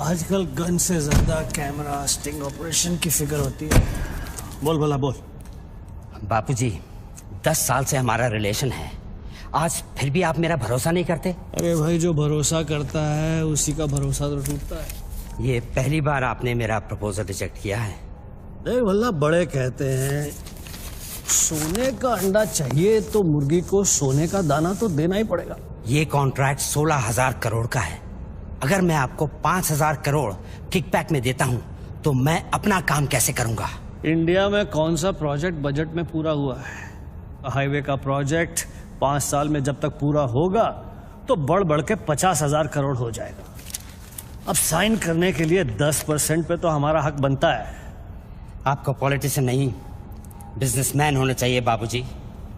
आजकल गन से ज्यादा कैमरा स्टिंग ऑपरेशन की फिक्र होती है। बोल भला बोल। बापूजी 10 साल से हमारा रिलेशन है, आज फिर भी आप मेरा भरोसा नहीं करते? अरे भाई, जो भरोसा करता है उसी का भरोसा तो टूटता है। ये पहली बार आपने मेरा प्रपोजल रिजेक्ट किया है। देख भला, बड़े कहते हैं सोने का अंडा चाहिए तो मुर्गी को सोने का दाना तो देना ही पड़ेगा। ये कॉन्ट्रैक्ट 16,000 करोड़ का है। अगर मैं आपको 5,000 करोड़ किकबैक में देता हूं तो मैं अपना काम कैसे करूंगा? इंडिया में कौन सा प्रोजेक्ट बजट में पूरा हुआ है? हाईवे का प्रोजेक्ट 5 साल में जब तक पूरा होगा तो बढ़ बढ़ के 50,000 करोड़ हो जाएगा। अब साइन करने के लिए 10% पे तो हमारा हक बनता है। आपको पॉलिटिशियन नहीं बिजनेसमैन होना चाहिए बाबूजी।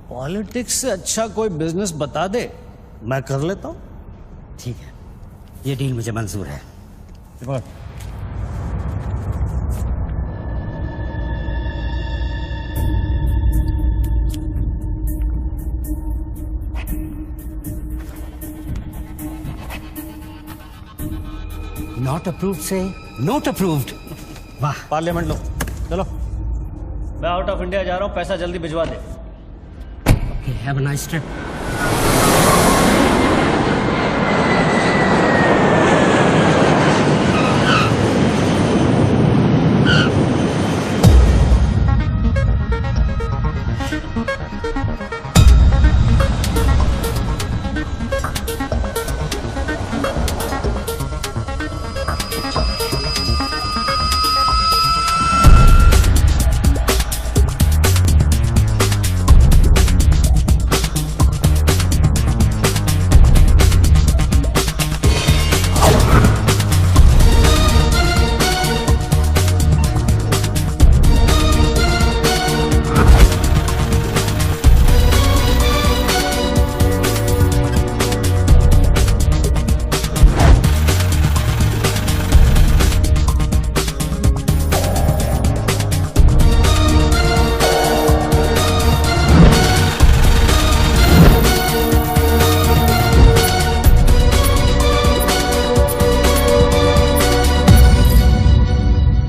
पॉलिटिक्स से अच्छा कोई बिजनेस बता दे, मैं कर लेता हूं। ठीक है, ये डील मुझे मंजूर है। नॉट अप्रूव्ड से नॉट अप्रूव्ड। वाह, पार्लियामेंट लो। चलो, मैं आउट ऑफ इंडिया जा रहा हूं, पैसा जल्दी भिजवा दे। Okay, have a nice trip.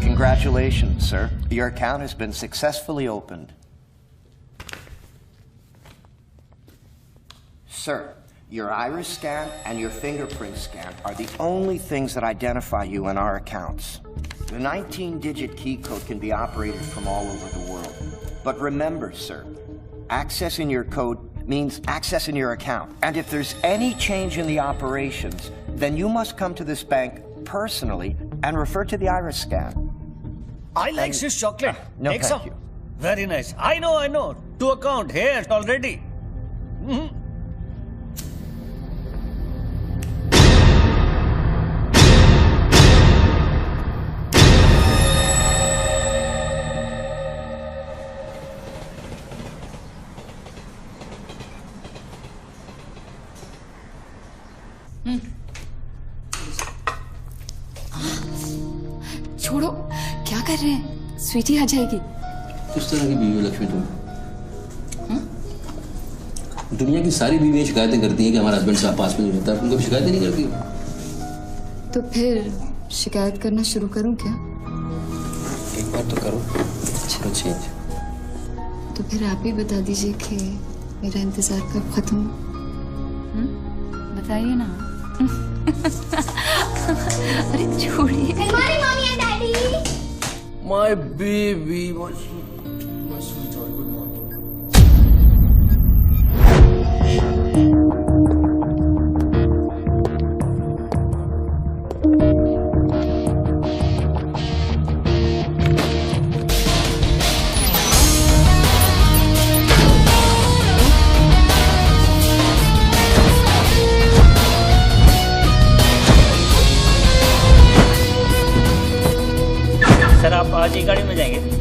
Congratulations, sir. Your account has been successfully opened. Sir, your iris scan and your fingerprint scan are the only things that identify you in our accounts. The 19-digit key code can be operated from all over the world. But remember, sir, accessing your code means accessing your account. And if there's any change in the operations, then you must come to this bank personally and refer to the iris scan. I like this chocolate. No, Take thank some. you. Very nice. I know. To account here already. छोड़ो, क्या कर रहे हैं? स्वीटी आ जाएगी। किस तरह की बीवी लक्ष्मी तुम? दुनिया की सारी बीवियां शिकायतें करती हैं कि हमारा हस्बैंड साहब पास में नहीं रहता, तुम कभी शिकायतें नहीं करती? तो फिर शिकायत करना शुरू करूं क्या? एक बार तो करो, चलो चेंज। तो फिर आप ही बता दीजिए कि मेरा इंतजार कब खत्म हो? बताइए ना। अरे छोड़िए। हमारी mummy and daddy. My baby, my sweet और गुड मॉर्निंग। आप आज ही गाड़ी में जाएंगे?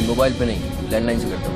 मोबाइल पे नहीं, लैंडलाइन से करता हूँ।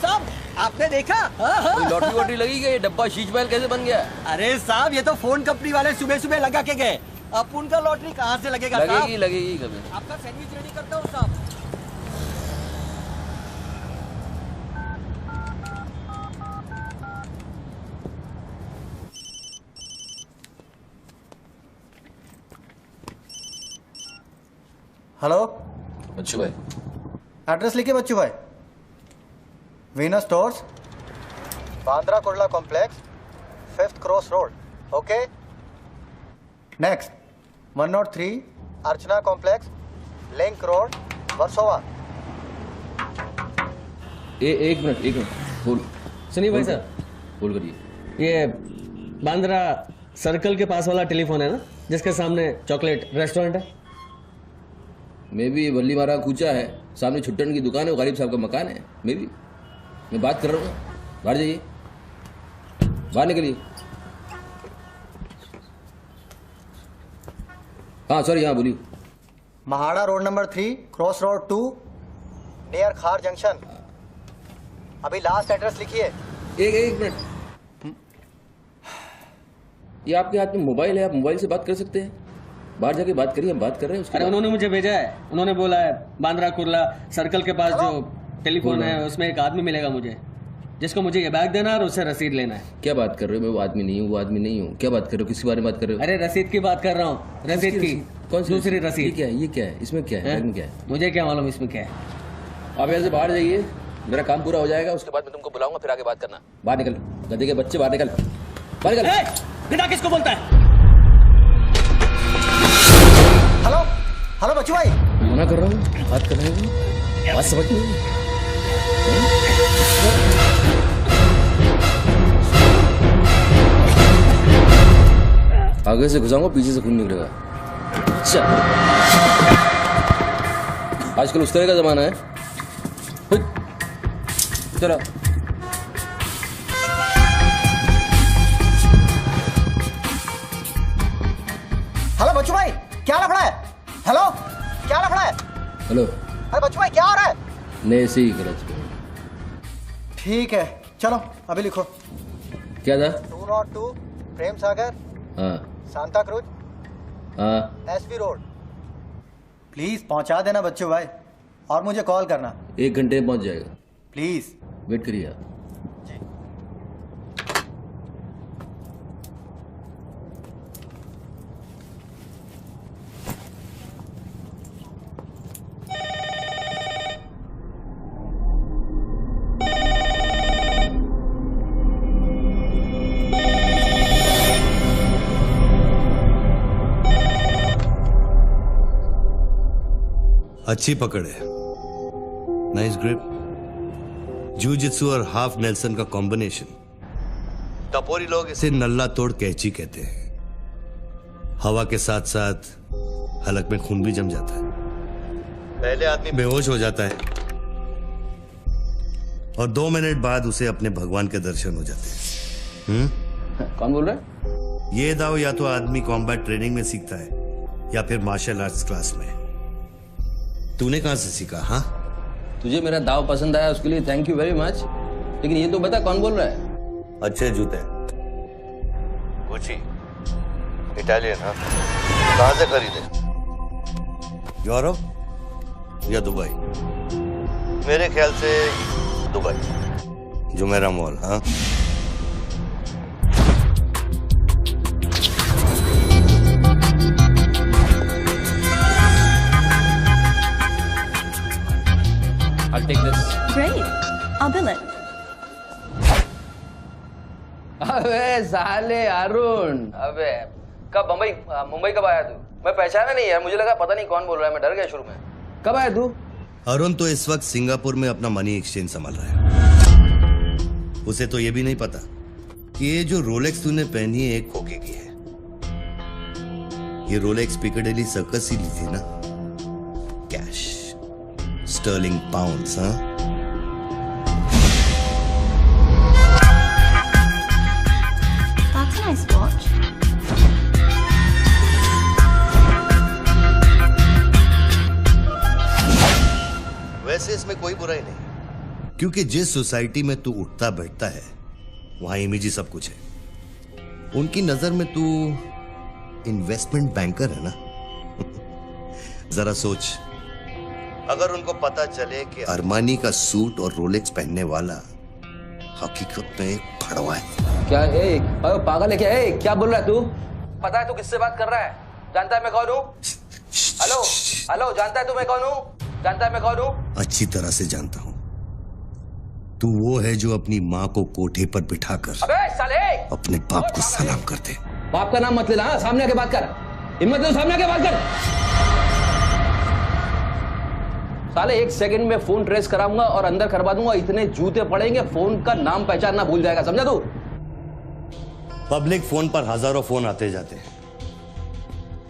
साहब आपने देखा? लॉटरी वॉटरी लगी गई, डब्बा शीश महल कैसे बन गया? अरे साहब ये तो फोन कंपनी वाले सुबह सुबह लगा के गए। अब उनका लॉटरी कहाँ से लगेगा? लगेगी कभी। आपका सैंडविच रेडी करता हूँ साहब। हेलो बच्चू भाई, एड्रेस लिखिए बच्चू भाई। Venus stores, Bandra Kurla complex, 5th cross road. Okay next 103 अर्चना कॉम्प्लेक्स, लिंक रोड, वर्सोवा। एक मिनट बोल। सुनिए भाई साहब, बोल करिए। ये बांद्रा सर्कल के पास वाला टेलीफोन है ना, जिसके सामने चॉकलेट रेस्टोरेंट है? मे भी वल्ली मारा कूचा है, सामने छुट्टन की दुकान है, गरीब साहब का मकान है। मे भी मैं बात कर रहा हूँ, बाहर जाइए, बाहर निकलिए। हाँ सॉरी, हाँ बोलिए। MHADA road number 3 cross road 2 near खार जंक्शन। अभी लास्ट एड्रेस लिखिए। एक मिनट, ये आपके हाथ में मोबाइल है, आप मोबाइल से बात कर सकते हैं। बाहर जाके बात करिए, हम बात कर रहे हैं। अरे उन्होंने मुझे भेजा है, उन्होंने बोला है बांद्रा कुर्ला सर्कल के पास जो टेलीफोन है उसमें एक आदमी मिलेगा मुझे, जिसको मुझे ये बैग देना है और उससे रसीद लेना है। क्या बात कर रहे हो? मैं वो आदमी नहीं हूँ, वो आदमी नहीं हूँ। क्या बात कर रहे हो? किसके बारे में बात कर रहे हो? अरे रसीद की बात कर रहा हूँ, रसीद की। कौन सी दूसरी रसीद? ये क्या है? इसमें क्या है? बैग में क्या है? मुझे क्या मालूम इसमें क्या है। आप यहाँ से बाहर जाइए, मेरा काम पूरा हो जाएगा, उसके बाद मैं तुमको बुलाऊंगा, फिर आगे बात करना। बाहर निकल, गधे के बच्चे, बाहर निकल, बाहर निकल। बिना किसको बोलता है? हेलो बच्चू भाई, मना कर रहा हूँ, बात कर रहे हो, बात समझ नहीं। आगे से घुसाऊंगा, पीछे से खून निकलेगा। अच्छा, आजकल उस तरह का जमाना है। चलो हेलो बच्चू भाई, क्या लफड़ा है? हेलो, क्या लफड़ा है? हेलो, अरे बच्चू भाई क्या हो रहा है? नहीं सही गलत। ठीक है चलो अभी लिखो। क्या था? 202 प्रेम सागर, हाँ सांता क्रूज, हाँ, एसवी रोड। प्लीज पहुंचा देना बच्चों भाई, और मुझे कॉल करना। 1 घंटे में पहुंच जाएगा, प्लीज। वेट करिए आप। अच्छी पकड़ है, नाइस ग्रिप। जूजित्सु और हाफ नेल्सन का कॉम्बिनेशन। टपोरी लोग इसे नल्ला तोड़ कैची कहते हैं। हवा के साथ साथ हलक में खून भी जम जाता है। पहले आदमी बेहोश हो जाता है और 2 मिनट बाद उसे अपने भगवान के दर्शन हो जाते हैं। कौन बोल रहा है? ये दाव या तो आदमी कॉम्बैट ट्रेनिंग में सीखता है या फिर मार्शल आर्ट्स क्लास में। तूने कहां से सीखा? हाँ, तुझे मेरा दाव पसंद आया उसके लिए थैंक यू वेरी मच, लेकिन ये तो बता कौन बोल रहा है? अच्छे जूते, गुची, इटालियन। हाँ, कहां से खरीदे? यूरोप या दुबई? मेरे ख्याल से दुबई, जुमेरा मॉल। हाँ, I'll take this. Great. I'll bill it. अबे साले अरुण, अबे कब मुंबई कब आया तू? मैं पहचाना नहीं यार, मुझे लगा पता नहीं कौन बोल रहा है, मैं डर गया शुरू में। कब आया तू? अरुण तो इस वक्त सिंगापुर में अपना मनी एक्सचेंज संभाल रहा है। उसे तो ये भी नहीं पता कि ये जो रोलेक्स तूने पहनी है एक खोखे की है। ये रोलेक्स पिकाडेली सर्कस ही ली थी ना? Cash, sterling pounds. हाँ, That's a nice watch. वैसे इसमें कोई बुराई नहीं, क्योंकि जिस सोसाइटी में तू उठता बैठता है वहां इमेज ही सब कुछ है। उनकी नजर में तू इन्वेस्टमेंट बैंकर है ना। जरा सोच, अगर उनको पता चले कि अरमानी का सूट और रोलेक्स पहनने वाला हकीकत में एक फड़वा है। क्या है? पागल है क्या? क्या बोल रहा है तू? पता है तू किससे बात कर रहा है? जानता है मैं कौन हूँ? हेलो हेलो, जानता है तू मैं कौन हूँ? जानता है मैं कौन हूँ? अच्छी तरह से जानता हूँ। तू वो है जो अपनी माँ को कोठे पर बिठाकर अबे साले अपने बाप को सलाम करते। बाप का नाम मत लेना, सामने आके बात कर। हिम्मत है तो सामने आके बात कर। साले 1 सेकंड में फोन ट्रेस कराऊंगा और अंदर करवा दूंगा। इतने जूते पड़ेंगे, फोन का नाम पहचानना भूल जाएगा, समझा तू? पब्लिक फोन पर हजारों फोन आते जाते हैं।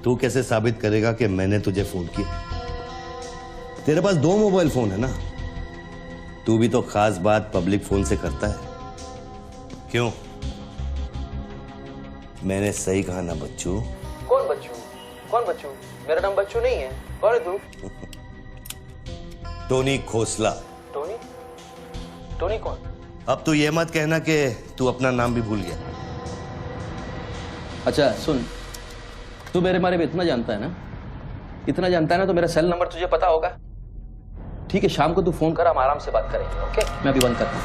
तू कैसे साबित करेगा कि मैंने तुझे फोन किया? तेरे पास 2 मोबाइल फोन है ना। तू भी तो खास बात पब्लिक फोन से करता है, क्यों? मैंने सही कहा ना बच्चू? कौन बच्चू? कौन बच्चू? मेरा नाम बच्चू नहीं है। कौन है तू? टोनी खोसला। टोनी? टोनी कौन? अब तू ये मत कहना कि तू अपना नाम भी भूल गया। अच्छा सुन, तू मेरे बारे में इतना जानता है ना, इतना जानता है ना, तो मेरा सेल नंबर तुझे पता होगा। ठीक है, शाम को तू फोन कर, हम आराम से बात करेंगे। ओके, मैं अभी बंद करता हूं।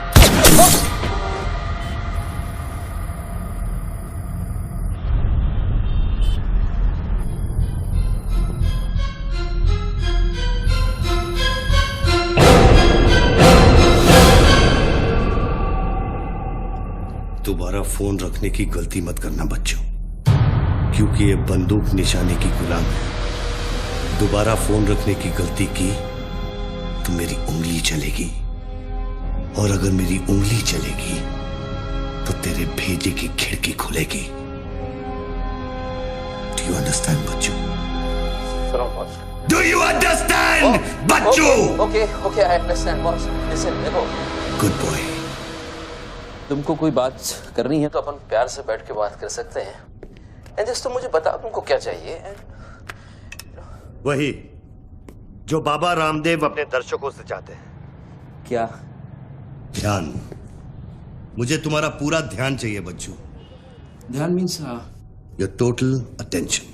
दोबारा फोन रखने की गलती मत करना बच्चों, क्योंकि ये बंदूक निशाने की गुलाम है। दोबारा फोन रखने की गलती की तो मेरी उंगली चलेगी, और अगर मेरी उंगली चलेगी तो तेरे भेजे की खिड़की खुलेगी। डू यू अंडरस्टैंड बच्चों? डू यू अंडरस्टैंड बच्चों? Okay okay, I understand boss. Listen, देखो, गुड बॉय। तुमको कोई बात करनी है तो अपन प्यार से बैठ के बात कर सकते हैं। एंड जस्ट तुम मुझे बताओ तुमको क्या चाहिए। वही जो बाबा रामदेव अपने दर्शकों से चाहते हैं। क्या? ध्यान। मुझे तुम्हारा पूरा ध्यान चाहिए बच्चू। ध्यान मीन्स योर टोटल अटेंशन।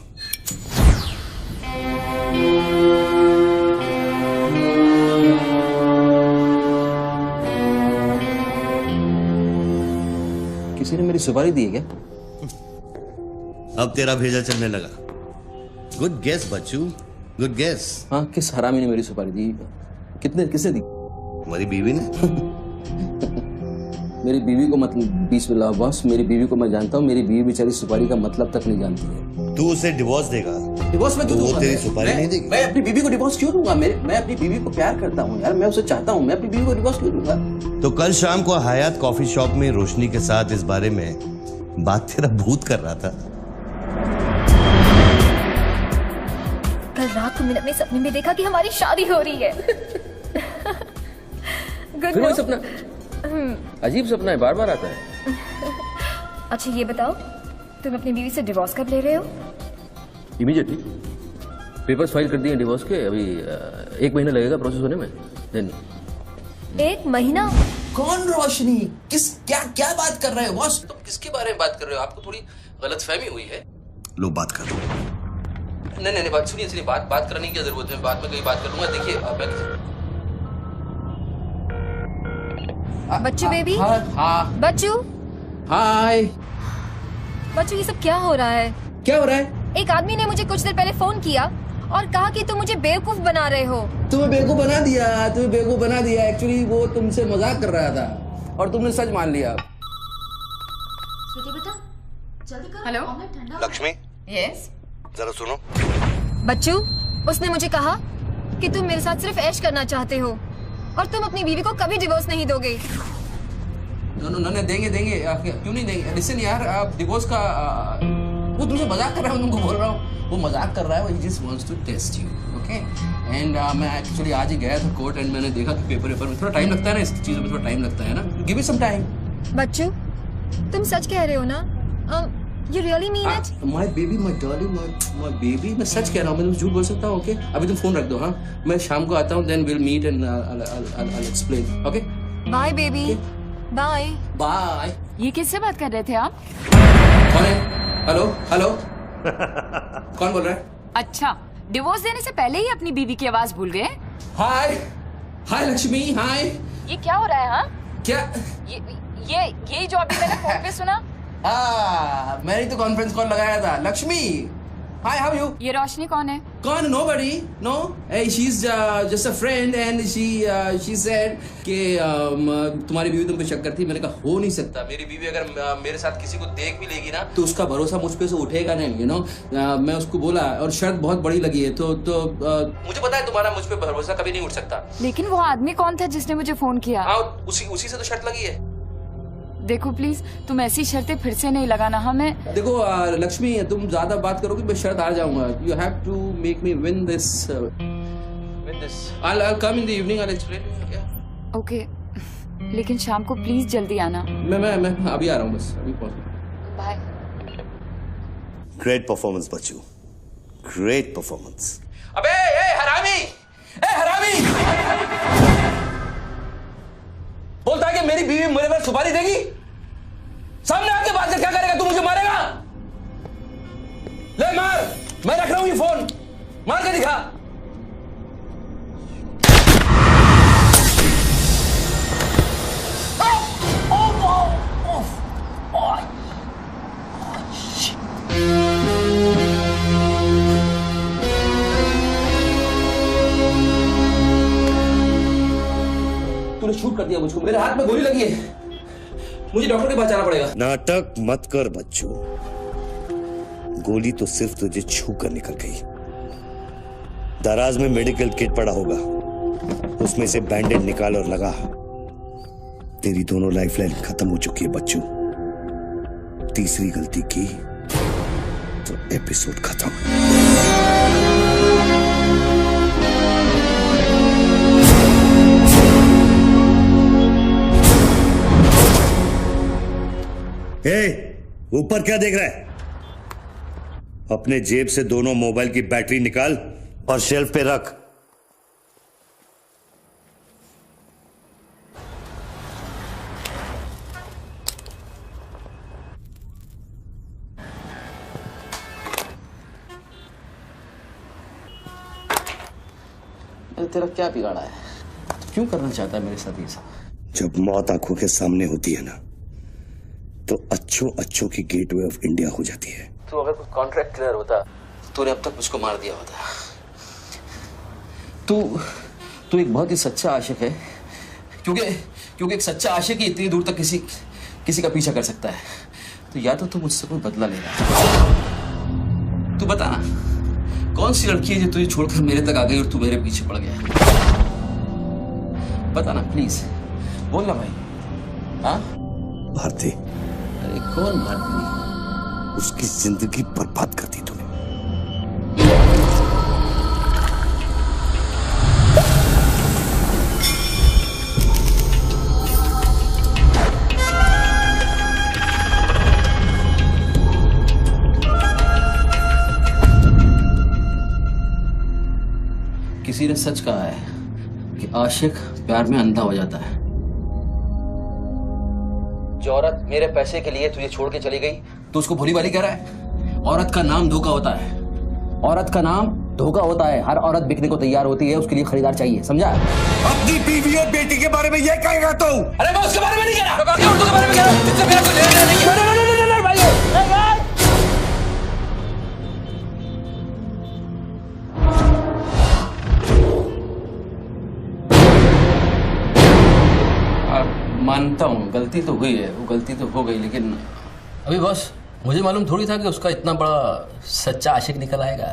सुपारी दी है क्या? अब तेरा भेजा चलने लगा। गुड गेस बच्चू, गुड गेस। हाँ, किस हरामी ने मेरी सुपारी दी? किसने दी? हमारी बीवी ने। मेरी बीवी को मतलब 20 में लाओ बॉस, मेरी बीवी को मैं जानता हूँ, मेरी बीवी बेचारी सुपारी का मतलब तक नहीं जानती है। तू उसे डिवोर्स देगा? डिवोर्स में क्यों दूंगा? वो तेरी सुपारी नहीं देगी? मैं अपनी बीवी को डिवोर्स क्यों दूंगा? मैं अपनी बीवी को प्यार करता हूँ यार, मैं उसे चाहता हूँ, मैं अपनी बीवी को डिवोर्स क्यों दूंगा? तो कल शाम को हयात कॉफी शॉप में रोशनी के साथ इस बारे में बात तेरा भूत कर रहा था। कल रात को मैंने अपने सपने में देखा कि हमारी शादी हो रही है। फिर वही सपना? अजीब सपना है, बार बार आता है। अच्छा ये बताओ, तुम अपनी बीवी से डिवोर्स कब ले रहे हो? इमीडिएटली। पेपर्स फाइल कर दिए डिवोर्स के, अभी 1 महीना लगेगा प्रोसेस होने में। देन 1 महीना? कौन रोशनी? क्या बात कर रहे हो बॉस? तुम किसके बारे में बात कर रहे हो? आपको थोड़ी गलतफहमी हुई है। लो बात कर। नहीं, बात सुनिए, बात करने की क्या जरूरत है? बाद में कहीं बात कर लूंगा। देखिए बच्चू बेबी। हाँ। बच्चू। हाय। बच्चू ये सब क्या हो रहा है? क्या हो रहा है? एक आदमी ने मुझे कुछ देर पहले फोन किया और कहा कि तुम मुझे बेवकूफ बना रहे हो। तुम्हें बेवकूफ बना दिया। एक्चुअली वो तुमसे मजाक कर रहा था और तुमने सच मान लिया। बेटा जल्दी कर। हेलो लक्ष्मी। यस। जरा सुनो। बच्चू, उसने मुझे कहा कि तुम मेरे साथ सिर्फ ऐश करना चाहते हो और तुम अपनी बीवी को कभी डिवोर्स नहीं दोगे। नो, देंगे। क्यों नहीं देंगे? लिसन यार, आप डिवोर्स का वो तुमसे मजाक कर रहा है, मैं तुमको बोल रहा हूँ। वो मजाक कर रहा है, वो just wants to test you, okay? And मैं एक्चुअली आज ही गया था कोर्ट एंड मैंने देखा कि पेपर में थोड़ा टाइम लगता है ना, इस चीज़ों में थोड़ा टाइम लगता है ना। Give it some time. बच्चू, तुम सच कह रहे हो ना? You really mean it? My baby, my darling, my baby, मैं सच कह रहा हूँ, मैं तुम झूठ बोल सकता हूँ, ओके? अभी तुम फोन रख दो, हाँ? मैं शाम को आता हूँ, then we'll meet and I'll explain, okay? Bye baby, bye. Bye. ये किससे बात कर रहे थे आप? कौन है? हेलो? कौन बोल रहा है? अच्छा, डिवोर्स देने से पहले ही अपनी बीवी की आवाज भूल गए? हाय लक्ष्मी, हाय। ये क्या हो रहा है? हाँ? क्या? ये जो अभी मैंने फोन पे सुना? मैंने तो कॉन्फ्रेंस कॉल लगाया था। Lakshmi, hi, how you? ये रोशनी कौन है? कौन? Nobody, no. Hey, she's just a friend and she said कि तुम्हारी बीवी तुम पे शक करती। मैंने कहा हो नहीं सकता, मेरी बीवी अगर मेरे साथ किसी को देख भी लेगी ना तो उसका भरोसा मुझ पे से उठेगा नहीं, यू नो। मैं उसको बोला और शर्त बहुत बड़ी लगी है, तो मुझे पता है तुम्हारा मुझ पे भरोसा कभी नहीं उठ सकता। लेकिन वो आदमी कौन था जिसने मुझे फोन किया? उसी से तो शर्त लगी है। देखो प्लीज, तुम ऐसी शर्तें फिर से नहीं लगाना। हमें देखो लक्ष्मी, तुम ज्यादा बात करोगे मैं शर्त आ जाऊंगा। You have to make me win this. I'll come in the evening, I'll explain. Okay, लेकिन शाम को प्लीज जल्दी आना। मैं अभी आ रहा हूँ, बस अभी पहुंच। बाय। ग्रेट परफॉर्मेंस बच्चू, ग्रेट परफॉर्मेंस। अबे हरामी, बोलता है कि मेरी बीवी मेरे पर सुपारी देगी। सामने आके बात कर, क्या करेगा तू? मुझे मारेगा? ले मार, मैं रख रहा हूं ये फोन, मार के दिखा। तूने शूट कर दिया मुझको, मेरे हाथ में गोली लगी है, मुझे डॉक्टर के पास जाना पड़ेगा। नाटक मत कर बच्चू, गोली तो सिर्फ तुझे छू कर निकल गई। दराज में मेडिकल किट पड़ा होगा, उसमें से बैंडेज निकाल और लगा। तेरी दोनों लाइफलाइन खत्म हो चुकी है बच्चू। तीसरी गलती की तो एपिसोड खत्म। ऊपर क्या देख रहा है? अपने जेब से दोनों मोबाइल की बैटरी निकाल और शेल्फ पे रख। तेरा क्या बिगाड़ा है? क्यों करना चाहता है मेरे साथ ये सब? जब मौत आंखों के सामने होती है ना, तो अच्छों की गेटवे ऑफ इंडिया हो जाती है। तो अगर कुछ कॉन्ट्रैक्ट क्लियर होता तूने अब तक मुझको मार दिया होता। तू एक बहुत ही सच्चा आशिक है, क्योंकि एक सच्चा आशिक ही इतनी दूर तक किसी का पीछा कर सकता है। तो या तो तू मुझसे कोई बदला ले रहा है। तू बता ना, कौन सी लड़की है जो तुझे छोड़कर मेरे तक आ गई और तू मेरे पीछे पड़ गया? बता ना प्लीज, बोल ना भाई। हाँ भारती। अरे कौन भारती? उसकी जिंदगी बर्बाद कर दी तूने। किसी ने सच कहा है कि आशिक प्यार में अंधा हो जाता है। जो औरत मेरे पैसे के लिए तुझे छोड़ के चली गई तो उसको भोली भाली कह रहा है? औरत का नाम धोखा होता है। औरत का नाम धोखा होता है। हर औरत बिकने को तैयार होती है, उसके लिए खरीदार चाहिए, समझा? अपनी बीवी और बेटी के बारे में ये कहेगा तू? अरे मैं उसके बारे में नहीं कह रहा, उर्दू के बारे में कह रहा हूं। जिससे मेरा कोई लेना देना नहीं। भाई मानता हूँ गलती तो हुई है, वो गलती तो हो गई, लेकिन अभी बॉस मुझे मालूम थोड़ी था कि उसका इतना बड़ा सच्चा आशिक निकल आएगा।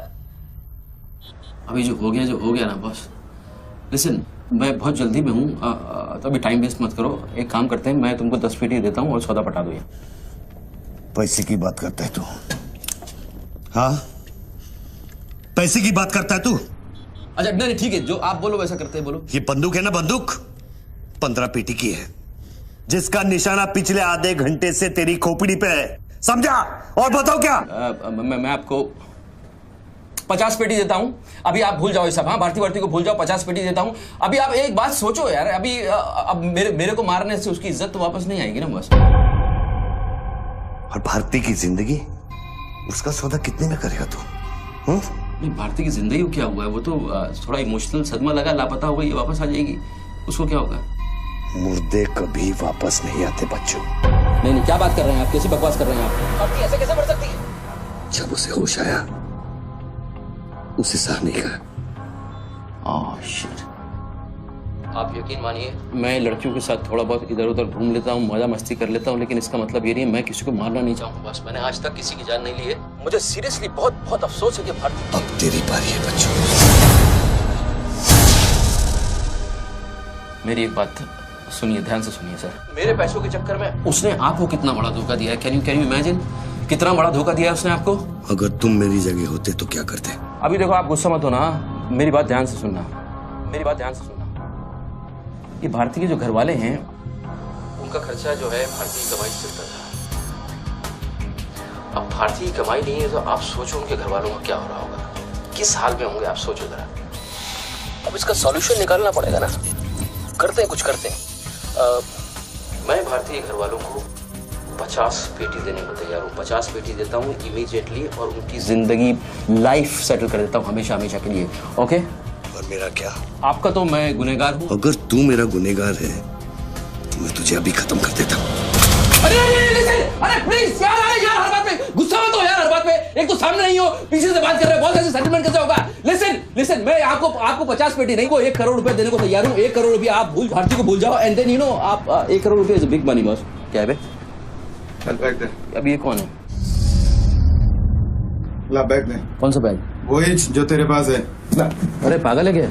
अभी जो हो गया ना बॉस। लिसन, मैं बहुत जल्दी में हूँ, तो अभी टाइम वेस्ट मत करो। एक काम करते हैं, मैं तुमको 10 पेटी देता हूँ और सौदा पटा दो। पैसे की बात करता है तू? हाँ, पैसे की बात करता है तू? अच्छा नहीं ठीक है, जो आप बोलो वैसा करते हैं, बोलो। ये बंदूक है ना, बंदूक 15 पेटी की है, जिसका निशाना पिछले आधे घंटे से तेरी खोपड़ी पे है, समझा? और बताओ क्या? मैं आपको 50 पेटी देता हूं। अभी आप भूल जाओ ये सब। हाँ, भारती को भूल जाओ। 50 पेटी देता हूं। अभी आप एक बात सोचो यार, अभी अब मेरे को मारने से उसकी इज्जत तो वापस नहीं आएगी ना बस। और भारती की जिंदगी, उसका सौदा कितने में करेगा तू? नहीं, भारती की जिंदगी को क्या हुआ है? वो तो थोड़ा इमोशनल सदमा लगा, लापता हो गई, वापस आ जाएगी। उसको क्या होगा? मुर्दे कभी वापस नहीं आते बच्चों। नहीं, क्या बात कर रहे हैं आप? कैसी बकवास कर रहे हैं आप? आपकी ऐसे कैसे बढ़ सकती है? जब उसे होश आया, उसे सह नहीं कहा। आप यकीन मानिए, मैं लड़कियों के साथ थोड़ा बहुत इधर उधर घूम लेता हूँ, मजा मस्ती कर लेता हूँ, लेकिन इसका मतलब ये नहीं है मैं किसी को मारना नहीं चाहूंगा। बस मैंने आज तक किसी की जान नहीं ली है। मुझे सीरियसली बहुत अफसोस है कि भारती। अब तेरी बारी है बच्चों। मेरी एक बात सुनिए, ध्यान से सुनिए सर। मेरे पैसों के चक्कर में उसने आपको कितना बड़ा धोखा दिया है? कैन यू इमेजिन कितना बड़ा धोखा दिया है उसने आपको? अगर तुम मेरी जगह होते तो क्या करते? अभी देखो, आप गुस्सा मत होना, मेरी बात ध्यान से सुनना। ये भारती के जो घर वाले हैं, उनका खर्चा जो है भारती की कमाई से चलता था। अब भारती की कमाई नहीं है तो आप सोचो उनके घर वालों का क्या हो रहा होगा, किस हाल में होंगे, आप सोचो जरा। अब इसका सॉल्यूशन निकालना पड़ेगा ना। करते हैं, कुछ करते हैं। मैं भारतीय घर वालों को 50 पेटी देने को तैयार हूँ। 50 पेटी देता हूँ इमीडिएटली और उनकी जिंदगी लाइफ सेटल कर देता हूँ हमेशा के लिए। ओके? और मेरा क्या? आपका तो मैं गुनहगार हूँ। अगर तू मेरा गुनहगार है तो मैं तुझे अभी खत्म कर देता हूँ। अरे प्लीज यार, हर बात पे गुस्सा मत हो यार, हर बात पे। एक तो सामने नहीं हो, पीछे से बात कर रहे हो, बहुत ऐसे सेटलमेंट कैसे होगा? लिसन, मैं आपको 50 पेटी नहीं, वो 1 करोड़ रुपए देने को तैयार हूँ। 1 करोड़ रुपए आप भारती को भूल जाओ, एंड देन यू नो आप 1 करोड़ रुपए इज बिग मनी बॉस। क्या है बे? बैग दे। अब ये कौन है? ला बैग दे। कौन सा बैग? वही जो तेरे पास है। अरे पागल है क्या?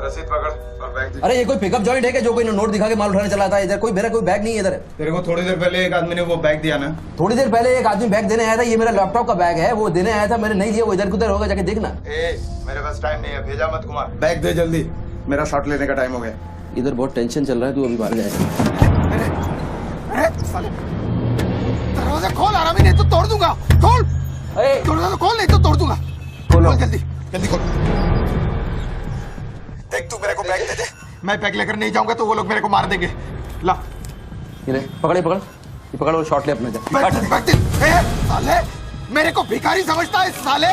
रसीद पकड़ और बैग दे। अरे ये कोई पिकअप जॉइंट है क्या जो कोई नोट दिखा के माल उठाने चला था? इधर मेरा कोई बैग नहीं है इधर। तेरे को थोड़ी देर पहले एक आदमी ने वो बैग दिया ना? थोड़ी देर पहले एक आदमी बैग देने आया था। ये मेरा लैपटॉप का बैग है, वो देने आया था, मैंने नहीं दिया। वो इधर उधर होगा, जाके देखना। मेरे पास टाइम नहीं है, भेजा मत घुमा। बैग दे जल्दी, मेरा शॉट लेने का टाइम हो गया। इधर बहुत टेंशन चल रहा है, तू अभी बाहर जाएगा। दरवाजा खोल, आरामी, नहीं तो तोड़ दूंगा। खोल दरवाजा, खोल नहीं तो तोड़ दूंगा। खोल जल्दी खोल। देख, तू मेरे को बैग दे दे, मैं बैग लेकर नहीं जाऊंगा तो वो लोग मेरे को मार देंगे। ला ये पकड़ और शॉट ले अपने। साले मेरे को भिखारी समझता है साले।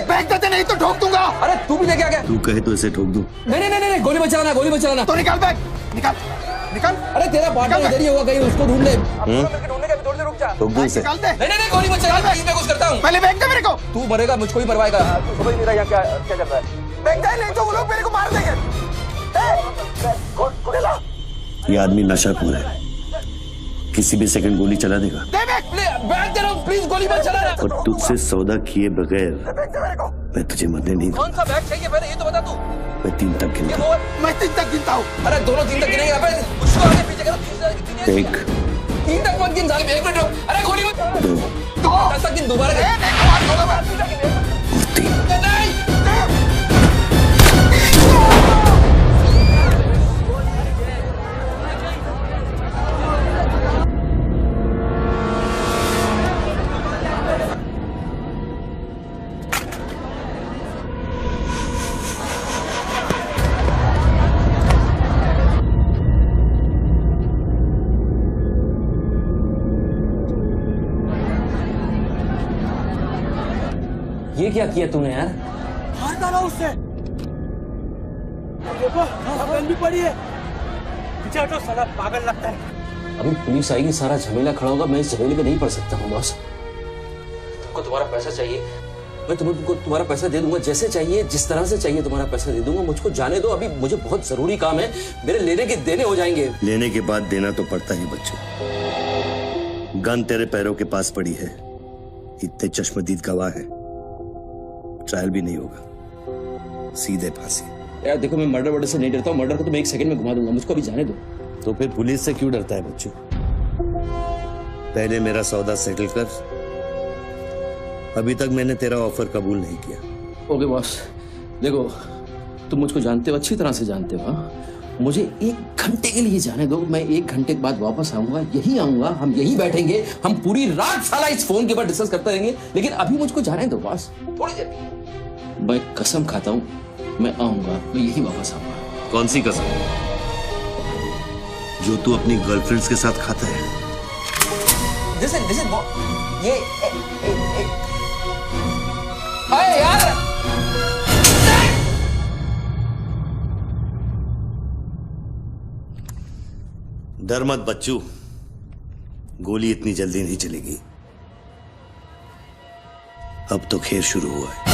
बैग दे नहीं तो ठोक दूंगा। अरे तू भी लेके आ गया? तू कहे तो ऐसे ठोक दूं। नहीं, गोली मत चलाना। तो निकाल बैग, निकाल। निकल। अरे तेरा पार्टनर इधर ही होगा, कहीं उसको ढूंढ ले। ढूंढने का भी थोड़ी देर रुक जा। निकाल दे। नहीं गोली मत चला, मैं कुछ करता हूँ। पहले फेंक दे मेरे को। तू मरेगा, मुझको ही मरवाएगा। तू समझ नहीं रहा यहाँ क्या चल रहा है। फेंक दे, नहीं तो वो लोग मेरे को मार देंगे। ये आदमी नशाखोर है, किसी भी सेकंड गोली चला देगा। बैग दे रहा हूँ, प्लीज गोली मत चलाना। और तुझसे सौदा किए बगैर मैं तुझे मरने नहीं दूंगा। कौन सा बैग चाहिए पहले ये तो बता तू। मैं 3 तक गिनता हूँ। मैं 3 तक गिनता हूँ। अरे दोनों 3 तक गिनेंगे। अबे उसको आगे पीछे करो। 1 3 तक मत गिन, साले 1 मिनट रुक। अरे गोली मत। 2 10 तक गिन दोबारा। ये क्या किया तूने यार? मार डाला उससे। देखो गन भी पड़ी है। पीछे हटो, साला पागल लगता है। अभी पुलिस आएगी, सारा झमेला खड़ा होगा। मैं इस झमेले में नहीं पड़ सकता हूँ बॉस। तुमको तुम्हारा पैसा चाहिए, मैं तुमको तुम्हारा पैसा दे दूंगा। जैसे चाहिए, जिस तरह से चाहिए तुम्हारा पैसा दे दूंगा। मुझको जाने दो, अभी मुझे बहुत जरूरी काम है। मेरे लेने के देने हो जाएंगे। लेने के बाद देना तो पड़ता ही बच्चों। गन तेरे पैरों के पास पड़ी है, इतने चश्मदीद गवाह है, ट्रायल भी नहीं होगा, सीधे फांसी। यार देखो, मैं मर्डर से नहीं डरता हूँ। मर्डर को तो मैं 1 सेकंड में घुमा दूंगा। मुझको अभी जाने दो। तो फिर पुलिस से क्यों डरता है बच्चों? पहले मेरा सौदा सेटल कर। अभी तक मैंने तेरा ऑफर कबूल नहीं किया। ओके बॉस, देखो तुम मुझको जानते हो, अच्छी तरह से जानते हो। मुझे 1 घंटे के लिए जाने दो। मैं 1 घंटे के बाद वापस आऊंगा, यही आऊंगा, हम यही बैठेंगे, हम पूरी रात साला इस फोन के ऊपर डिस्कस करते रहेंगे। लेकिन अभी मुझको जाने दो बॉस, थोड़ी देर। मैं कसम खाता हूँ, मैं आऊंगा, मैं यही वापस आऊंगा। कौन सी कसम? जो तू अपनी गर्लफ्रेंड्स के साथ खाता है। ये हाय यार, डर मत बच्चू, गोली इतनी जल्दी नहीं चलेगी। अब तो खेल शुरू हुआ है।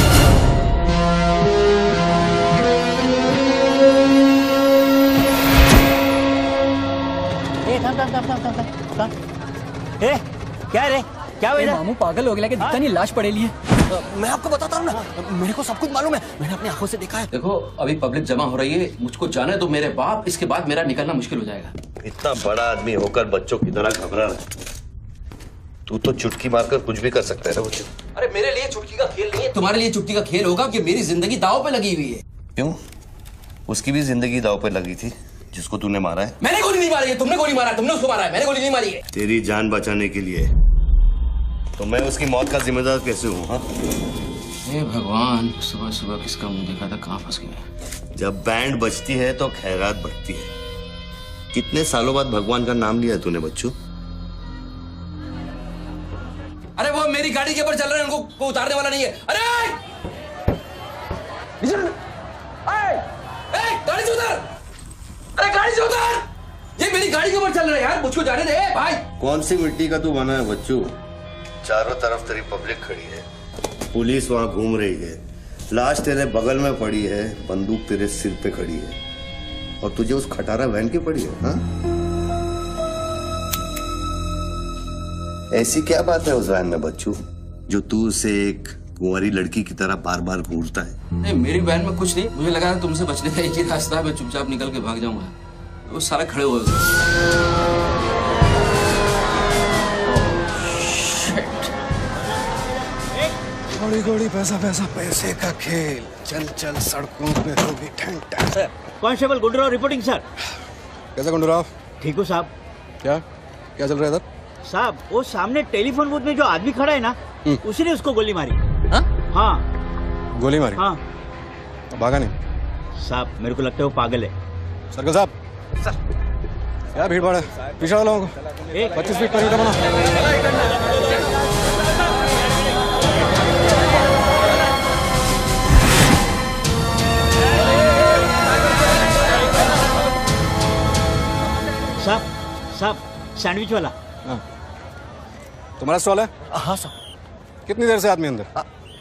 ए, क्या रे? क्या हुआ? मामू पागल हो गया कि दिखता नहीं, लाश पड़ेली है। मैं आपको बताता हूँ ना, मेरे को सब कुछ मालूम है, मैंने अपनी आंखों से देखा है। देखो अभी पब्लिक जमा हो रही है, मुझको जाने दो मेरे बाप। इसके बाद मेरा निकलना मुश्किल हो जाएगा। इतना बड़ा आदमी होकर बच्चों की तरह घबरा रहा है। तू तो चुटकी मारकर कुछ भी कर सकता है ना बच्चों। अरे मेरे लिए चुटकी का खेल नहीं है, तुम्हारे लिए चुटकी का खेल होगा कि मेरी जिंदगी दांव पे लगी हुई है। क्यों? उसकी भी जिंदगी दांव पे लगी थी, जिसको तूने मारा है। मैंने गोली नहीं मारी है, तुमने गोली मारा है, तुमने उसको मारा है, मैंने गोली नहीं मारी है। तेरी जान बचाने के लिए तो मैं उसकी मौत का जिम्मेदार कैसे हूँ? हाँ, हे भगवान, सुबह सुबह किसका मुंह देखा था, कहाँ फंस गया। जब बैंड बजती है तो खैरात बढ़ती है। कितने सालों बाद भगवान का नाम लिया तूने बच्चू? अरे वो मेरी गाड़ी के ऊपर चल रहे हैं, उनको उतारने वाला नहीं है। अरे गाड़ी से उतर! अरे गाड़ी से उतर! ये मेरी गाड़ी के ऊपर चल रहा है यार, मुझको जाने दे भाई। कौन सी मिट्टी का तू बना है बच्चू? चारों तरफ तेरी पब्लिक खड़ी है, पुलिस वहां घूम रही है, लाश तेरे बगल में पड़ी है, बंदूक तेरे सिर पे खड़ी है, और तुझे उस खटारा वैन के पड़ी है। हाँ? ऐसी क्या बात है उस वैन में बच्चू, जो तू उसे एक कुंवारी लड़की की तरह बार बार घूरता है? नहीं, मेरी वैन में कुछ नहीं। मुझे लगा तुमसे बचने का एक ही रास्ता है, मैं चुपचाप निकल के भाग जाऊंगा। वो सारे खड़े हुए गोली गोली पैसा पैसा पैसे का खेल, चल चल सड़कों पे होगी ठंडा। Sir, constable Gundurao reporting sir. कैसा गुंडूराव? ठीक हो साहब। क्या क्या चल रहा है इधर? साहब वो सामने टेलीफोन बूथ में जो आदमी खड़ा है ना, उसी ने उसको गोली मारी। हाँ गोली मारी? हाँ। भागा नहीं? साहब मेरे को लगता है वो पागल है। सर्कल साहब सर, क्या भीड़ भाड़ है, पीछे वालों को 25 फीट पर बना। साहब सैंडविच वाला। तुम्हारा स्टॉल है? हाँ साहब। कितनी देर से आदमी अंदर?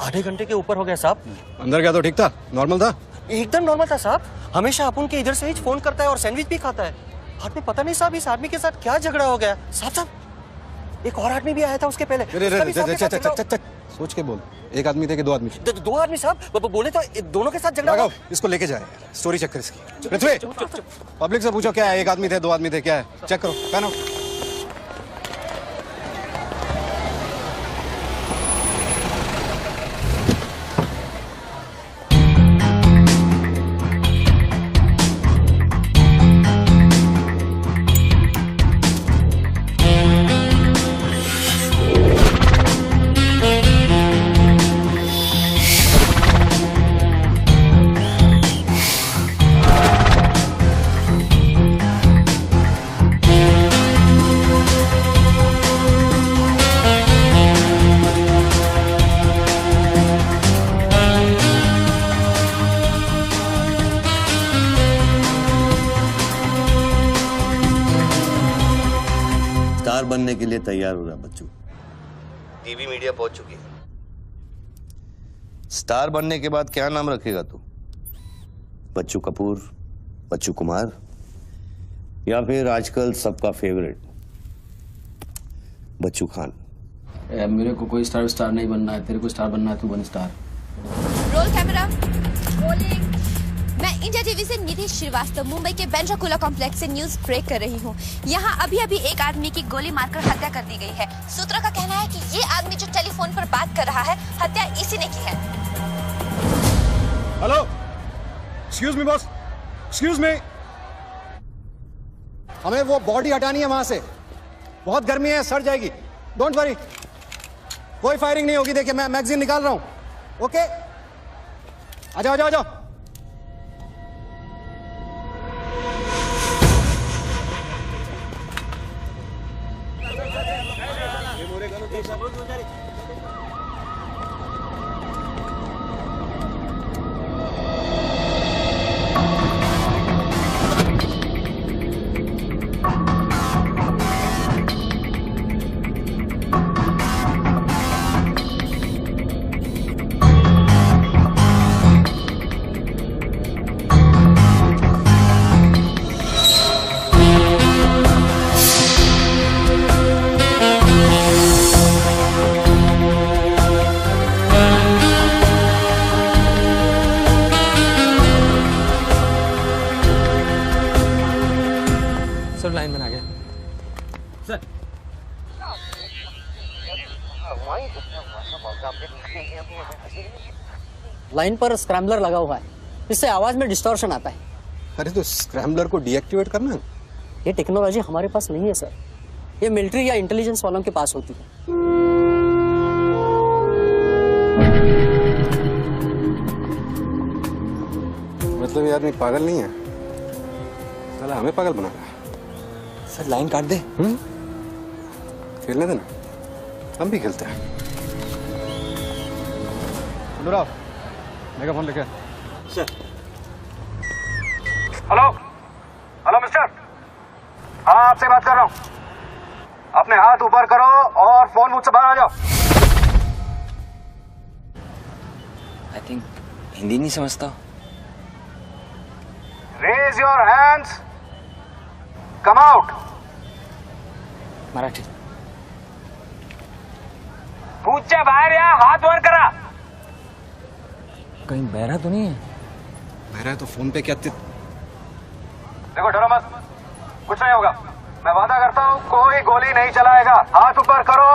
आधे घंटे के ऊपर हो गया साहब। अंदर गया तो ठीक था, नॉर्मल था? एकदम नॉर्मल था साहब। हमेशा अपन के इधर से ही फोन करता है और सैंडविच भी खाता है। बाद में पता नहीं साहब इस आदमी के साथ क्या झगड़ा हो गया। साहब एक और आदमी भी आया था उसके पहले। सोच के बोल, एक आदमी थे कि दो आदमी? दो आदमी साहब। बोले तो दोनों के साथ झगड़ा हुआ। इसको लेके जाए, स्टोरी चेक कर इसकी। पृथ्वी, पब्लिक से पूछो क्या है, एक आदमी थे, दो आदमी थे, क्या है? चेक करो, पहनो। बनने के लिए तैयार हो रहा बच्चू। टीवी मीडिया पहुंच चुकी है। स्टार बनने के बाद क्या नाम रखेगा तू? बच्चू कपूर, बच्चू कुमार, या फिर आजकल सबका फेवरेट बच्चू खान? मेरे को कोई स्टार नहीं बनना है। तेरे को स्टार बनना है, तू बन स्टार। Roll camera, rolling. मैं इंडिया टीवी से निधि श्रीवास्तव मुंबई के बांद्रा कुर्ला कॉम्प्लेक्स से न्यूज ब्रेक कर रही हूँ। यहाँ अभी एक आदमी की गोली मारकर हत्या कर दी गई है। सूत्रों का कहना है कि ये आदमी जो टेलीफोन पर बात कर रहा है, हत्या इसी ने की है। Hello, excuse me boss, excuse me. हमें वो बॉडी हटानी है वहां से। बहुत गर्मी है, सड़ जाएगी। डोंट वरी, कोई फायरिंग नहीं होगी। देखिए मैं मैगजीन निकाल रहा हूँ। ओके, आ जाओ, आ जाओ, आ जाओ। लाइन बना गया सर। लाइन पर स्क्रैम्बलर लगा हुआ है, इससे आवाज में डिस्टॉर्शन आता है। अरे तो स्क्रैम्बलर को डीएक्टिवेट करना। ये टेक्नोलॉजी हमारे पास नहीं है सर, ये मिलिट्री या इंटेलिजेंस वालों के पास होती है। मतलब ये आदमी पागल नहीं है, साला हमें पागल बना रहा है। सर लाइन काट दे। खेलने देना, हम भी खेलते हैं। अनुराग, मेगाफोन लेके। सर। हेलो, हेलो मिस्टर, हाँ आपसे बात कर रहा हूँ। अपने हाथ ऊपर करो और फोन मुझसे बाहर आ जाओ। आई थिंक हिंदी नहीं समझता। Raise your hands, come out. Marathi. पूछे बाहर या हाथ ऊपर करा। कहीं बहरा तो नहीं है? बहरा है तो फोन पे क्या देखो, डरो मत, कुछ नहीं होगा। मैं वादा करता हूँ कोई गोली नहीं चलाएगा। हाथ ऊपर करो,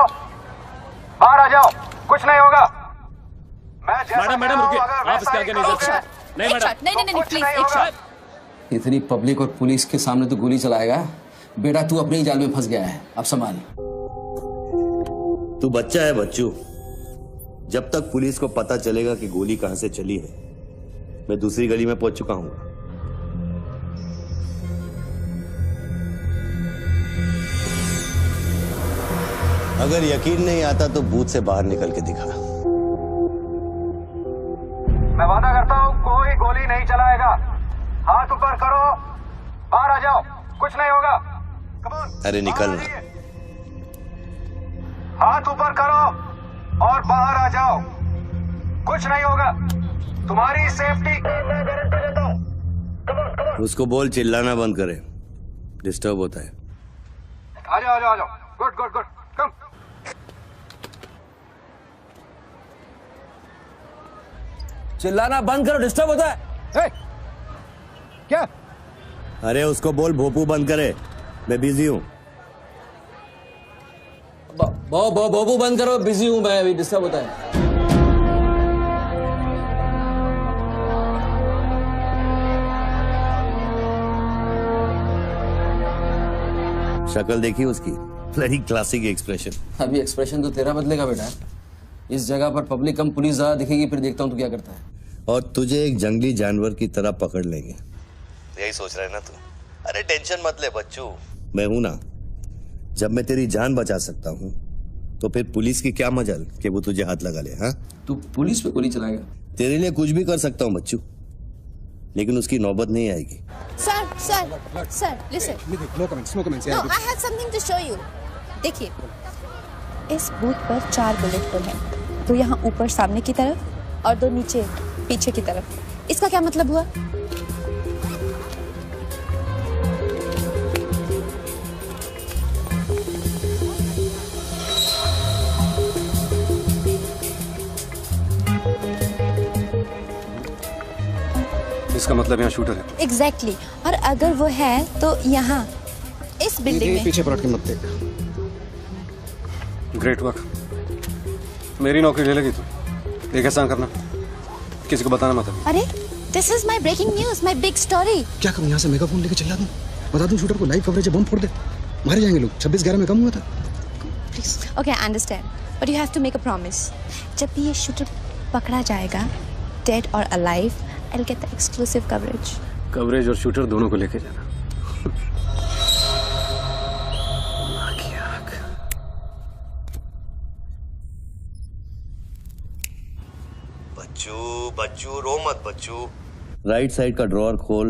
बाहर आ जाओ, कुछ नहीं होगा। मैडम रुकिए, आप इसके आगे नहीं जा सकते। नहीं मैडम, नहीं प्लीज एक शॉट। इतनी पब्लिक और पुलिस के सामने तो गोली चलाएगा? बेटा तू अपने ही जाल में फंस गया है, अब संभाल। तू बच्चा है बच्चू। जब तक पुलिस को पता चलेगा कि गोली कहां से चली है, मैं दूसरी गली में पहुंच चुका हूं। अगर यकीन नहीं आता तो बूथ से बाहर निकल के दिखा। मैं वादा करता हूँ कोई गोली नहीं चलाएगा। हाथ ऊपर करो, बाहर आ जाओ, कुछ नहीं होगा। अरे निकल ना। हाथ ऊपर करो और बाहर आ जाओ। कुछ नहीं होगा, तुम्हारी सेफ्टी मैं गारंटी देता हूँ। उसको बोल चिल्लाना बंद करे, डिस्टर्ब होता है। आ जाओ आ जाओ आ जाओ। गुड गुड गुड, कम। चिल्लाना बंद करो, डिस्टर्ब होता है। hey, क्या? अरे उसको बोल भोपू बंद करे, मैं बिजी हूँ। भोपू बंद करो, बिजी हूँ मैं, अभी डिस्टर्ब होता है। शक्ल देखी उसकी, वेरी क्लासिक एक्सप्रेशन। अभी एक्सप्रेशन तो तेरा बदलेगा बेटा। इस जगह पर पब्लिक कम पुलिस ज्यादा दिखेगी, फिर देखता हूँ तू क्या करता है। और तुझे एक जंगली जानवर की तरह पकड़ लेंगे, यही सोच रहा है ना तू? अरे टेंशन मत ले बच्चू, मैं हूं ना। जब मैं तेरी जान बचा सकता हूँ तो फिर पुलिस की क्या मजाल कि वो तुझे हाथ लगा ले। हाँ, तू पुलिस पे गोली चलाएगा? तेरे लिए कुछ भी कर सकता हूँ बच्चू, लेकिन उसकी नौबत नहीं आएगी। Sir, listen. No comments, no comments. No, I have something to show you. देखिए, इस बूथ पर 4 बुलेट होल हैं, 2 यहाँ ऊपर सामने की तरफ और 2 नीचे पीछे की तरफ। इसका क्या मतलब हुआ? इसका मतलब यहाँ शूटर है। Exactly. और अगर वो है तो यहाँ इस बिल्डिंग में। पीछे पलट के मत देख। ग्रेट वर्क, मेरी नौकरी ले लेगी तू। एक एहसान करना, किसी को बताना मत। अरे, this is my breaking news, my big story. क्या करूँ, यहाँ से मेगाफोन लेके चिल्ला दूँ, बता दूँ शूटर को लाइव कवरेज है, बम फोड़ दे, मारे जाएंगे लोग। 26/11 में कम हुआ था। Please. Okay, I understand, but you have to make a promise. जब भी ये शूटर पकड़ा जाएगा, dead or alive, I'll get the exclusive coverage. Coverage और शूटर दोनों को लेके जाना। बच्चू रो मत बच्चू। राइट साइड का ड्रॉअर खोल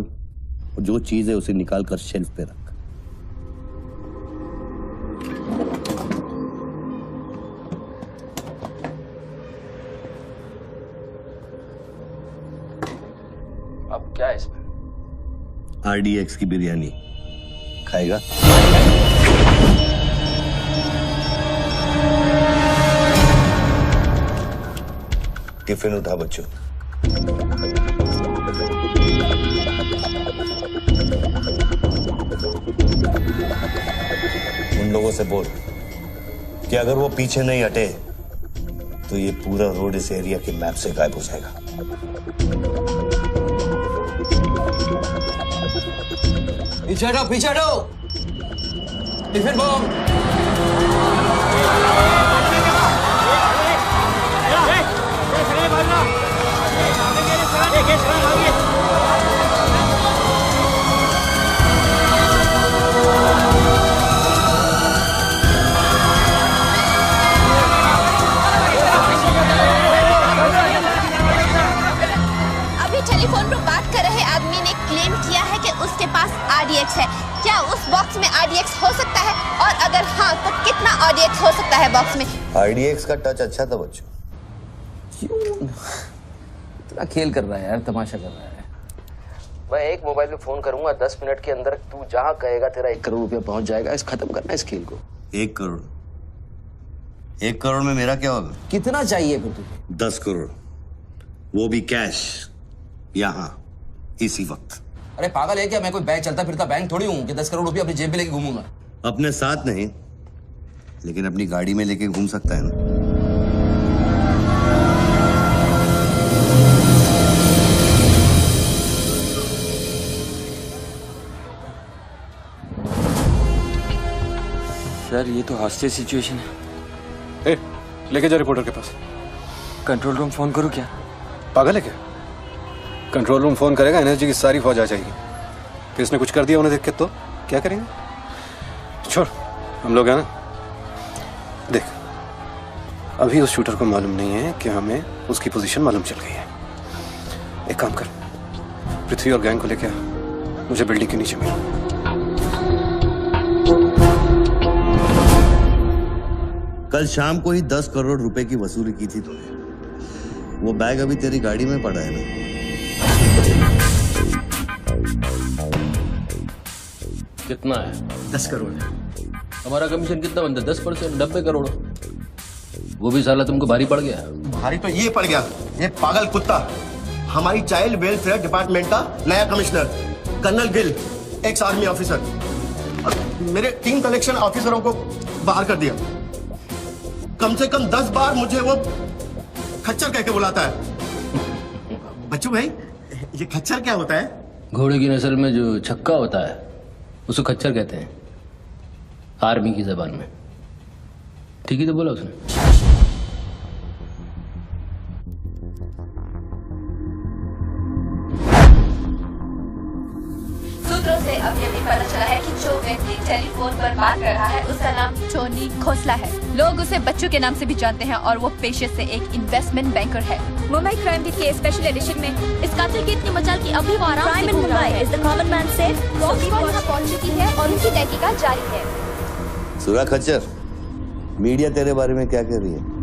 और जो चीज है उसे निकाल कर शेल्फ पे रख। अब क्या है इसमें? RDX की बिरयानी खाएगा? टिफिन उठा बच्चों। उन लोगों से बोल कि अगर वो पीछे नहीं हटे तो ये पूरा रोड इस एरिया के मैप से गायब हो जाएगा। पीछे हटो, पीछे हटो। Tiffin bomb. अभी टेलीफोन पर बात कर रहे आदमी ने क्लेम किया है कि उसके पास RDX है। क्या उस बॉक्स में RDX हो सकता है? और अगर हाँ, तो कितना RDX हो सकता है बॉक्स में? RDX का टच अच्छा था बच्चों। इतना खेल कर रहा है यार, तमाशा कर रहा है। मैं एक मोबाइल पे फोन करूंगा, 10 मिनट के अंदर तू जहां कहेगा तेरा 1 करोड़ रुपया पहुंच जाएगा। इस खत्म करना इस खेल को। 1 करोड़? 1 करोड़ में मेरा क्या होगा? कितना चाहिए फिर तुझे? 10 करोड़, वो भी कैश, यहाँ इसी वक्त। अरे पागल है क्या? मैं कोई बैंक चलता फिरता बैंक थोड़ी हूँ कि 10 करोड़ रुपया अपनी जेब में लेके घूमूंगा। अपने साथ नहीं, लेकिन अपनी गाड़ी में लेके घूम सकता है ना। सर ये तो हॉस्टेज सिचुएशन है। ए, लेके जा रिपोर्टर के पास। कंट्रोल रूम फोन करूं क्या? पागल है क्या? कंट्रोल रूम फोन करेगा, एनर्जी की सारी फौज आ जाएगी। फिर इसने कुछ कर दिया उन्हें देख के तो क्या करेंगे? छोड़, हम लोग हैं ना। देख, अभी उस शूटर को मालूम नहीं है कि हमें उसकी पोजीशन मालूम चल गई है। एक काम कर, पृथ्वी और गैंग को लेके आ, मुझे बिल्डिंग के नीचे मिल। कल शाम को ही 10 करोड़ रुपए की वसूली की थी तूने। वो बैग अभी तेरी गाड़ी में पड़ा है ना? कितना है? 10 करोड़। हमारा कमीशन कितना बनता है? 10%, 90 करोड़। वो भी साला तुमको भारी पड़ गया। भारी तो ये पड़ गया, ये पागल कुत्ता हमारी चाइल्ड वेलफेयर डिपार्टमेंट का नया commissioner colonel Gill, ex army officer, और मेरे 3 कलेक्शन ऑफिसरों को बाहर कर दिया। कम से कम 10 बार मुझे वो खच्चर कह के बुलाता है। बच्चू भाई, ये खच्चर क्या होता है? घोड़े की नस्ल में जो छक्का होता है उसको खच्चर कहते हैं, आर्मी की जबान में। ठीक ही तो बोला उसने। सूत्रों से अब ये भी पता चला है कि जो व्यक्ति टेलीफोन पर बात कर रहा है उसका नाम टोनी खोसला है। लोग उसे बच्चू के नाम से भी जानते हैं और वो पेशे से एक इन्वेस्टमेंट बैंकर है। मुंबई क्राइम बीट के स्पेशल एडिशन में इस कातिल की इतनी मचाल की अभी वो आराम से घूम रहा है। Is the common man safe? Police वहां पहुंच चुकी है और उनकी तहकीकात जारी है। सुरा खच्चर, मीडिया तेरे बारे में क्या कह रही है?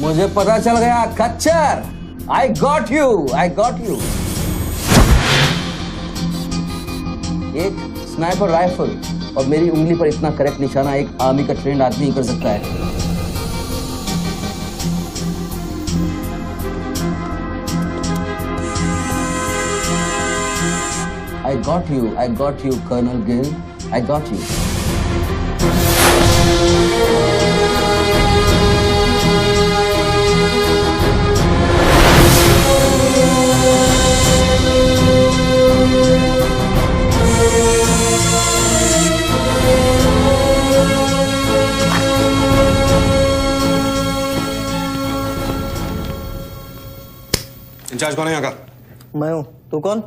मुझे पता चल गया खच्चर। I got you, I got you. एक स्नाइपर राइफल और मेरी उंगली पर इतना करेक्ट निशाना एक आर्मी का ट्रेंड आदमी ही कर सकता है। I got you, Colonel Gill. I got you. Incharge कौन है यहाँ का? मैं हूँ। तू कौन?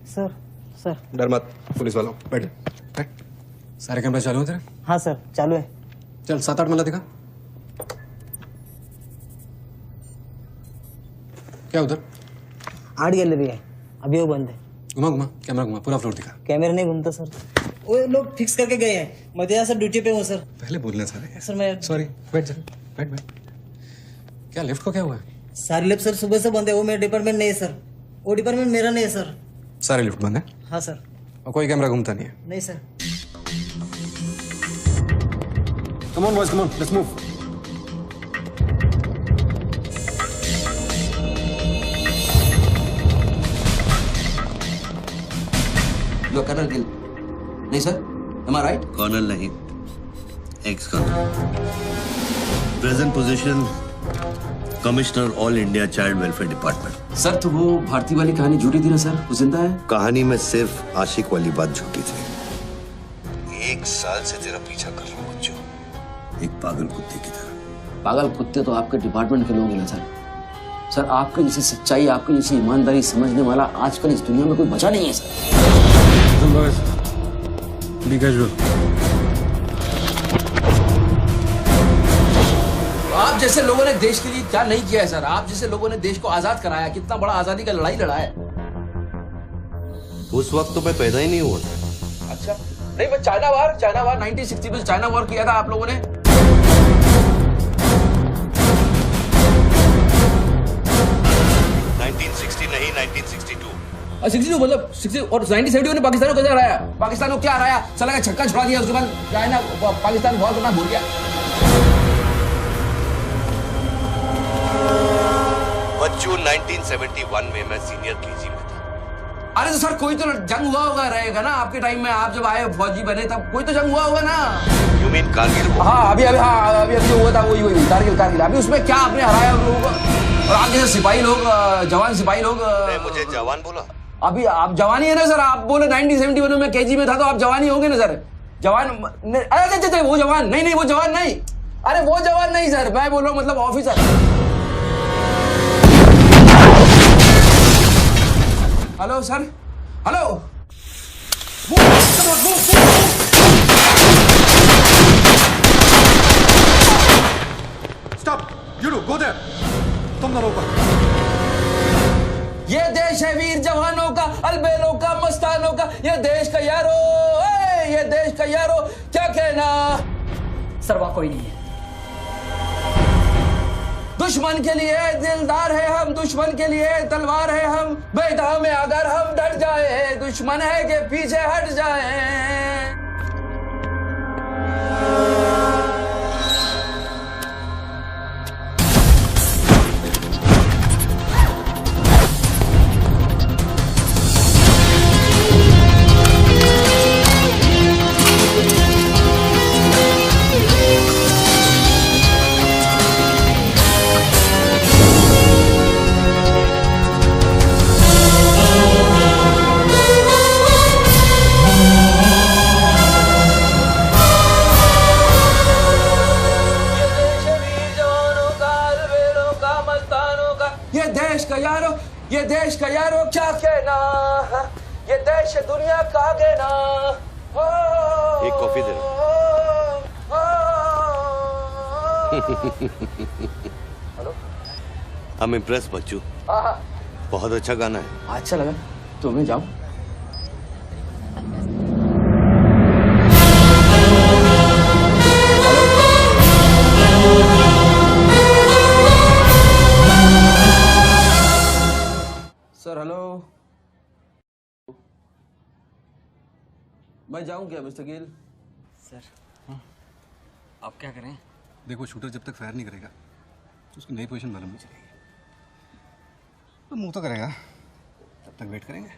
Sir, sir. डर मत, पुलिस वालों। बैठ बैठ। सारे कैमरे चालू हैं तेरे? हाँ सर, चालू है। चल 7-8 मल्ला दिखा। क्या उधर? आर्ट गैलरी है, अभी वो बंद है। घुमा घुमा, कैमरा घुमा, पूरा फ्लोर दिखा। कैमरा नहीं घूमता सर, वो लोग फिक्स करके गए हैं। मैं तो यहाँ सर ड्यूटी पे हूँ सर। पहले बोलने सारे। सर मैं सॉरी, बैठ जा, बैठ बैठ। क्या लिफ्ट को क्या हुआ है? सारे लिफ्ट सर सुबह से बंद है। वो मेरा डिपार्टमेंट नहीं है सर, वो डिपार्टमेंट मेरा नहीं है सर। सारे लिफ्ट बंद है? हाँ सर। और कोई कैमरा घूमता नहीं है? नहीं sir. Come on boys, come on, let's move. You are Colonel Gill. नहीं sir, am I right? Colonel नहीं, ex colonel. Present position commissioner all India child welfare department. Sir तो वो भारती वाली कहानी झूठी थी ना सर, वो जिंदा है? कहानी में सिर्फ आशिक वाली बात झूठी थी। 1 साल से तेरा पीछा कर रहा हूँ बच्चों, एक पागल कुत्ते की तरह। पागल कुत्ते तो आपके डिपार्टमेंट के लोग हैं ना सर। सर आपके जैसी सच्चाई, आपके जैसी ईमानदारी समझने वाला आजकल इस दुनिया में कोई बचा नहीं है सर। Be casual. आप जैसे लोगों ने देश के लिए क्या नहीं किया है सर। आप जैसे लोगों ने देश को आजाद कराया, कितना बड़ा आजादी का लड़ाई लड़ा है। उस वक्त तो मैं पैदा ही नहीं हुआ था। अच्छा नहीं, मैं चाइना वार 1960 में चाइना वार किया था आप लोगों ने। 1960 नहीं, 1962। 62 मतलब 60 और 1970 ने पाकिस्तान को कैसे हराया? पाकिस्तान को क्या हराया? साला का छक्का छुड़ा दिया, उसके बाद चाइना पाकिस्तान बहुत करना भूल गया। बच्चों 1971 में मैं सीनियर केजी में था। अरे तो सर कोई तो जंग हुआ होगा रहेगा ना आपके टाइम में। आप जब आए फौजी बने तब कोई तो जंग हुआ होगा ना। You mean Kargil? हाँ अभी जो हुआ था वही कारगिल। अभी उसमें क्या आपने हराया उन लोगों को? और आप जैसे सिपाही लोग, जवान सिपाही लोग। मुझे जवान बोला? अभी आप जवान ही है ना सर। आप बोले 1971 में मैं केजी में था, तो आप जवान ही होंगे ना सर। जवान अरे वो जवान नहीं, वो जवान नहीं। अरे वो जवान नहीं सर, मैं बोल रहा हूँ मतलब officer. Hello sir, hello. You do, go there. तुम दोनों ऊपर। ये देश है वीर जवानों का, अलबेलों का, मस्तानों का, ये देश का यारो, ये देश का यारो, क्या कहना। सर वहाँ कोई नहीं है। दुश्मन के लिए दिलदार है हम, दुश्मन के लिए तलवार है हम, मैदान में अगर हम डट जाए, दुश्मन है कि पीछे हट जाए। ये देश का यारो क्या कहना, ये देश दुनिया का कहना। एक coffee they hello, I'm impressed बच्चू। बहुत अच्छा गाना है। अच्छा लगा तो मैं जाऊं। सर हेलो, मैं जाऊं क्या मिस्टर गिल? सर आप क्या करें? देखो शूटर जब तक फायर नहीं करेगा तो उसकी नई पोजीशन मालूम नहीं चलेगी। तो मूव तो करेगा, तब तक वेट करेंगे।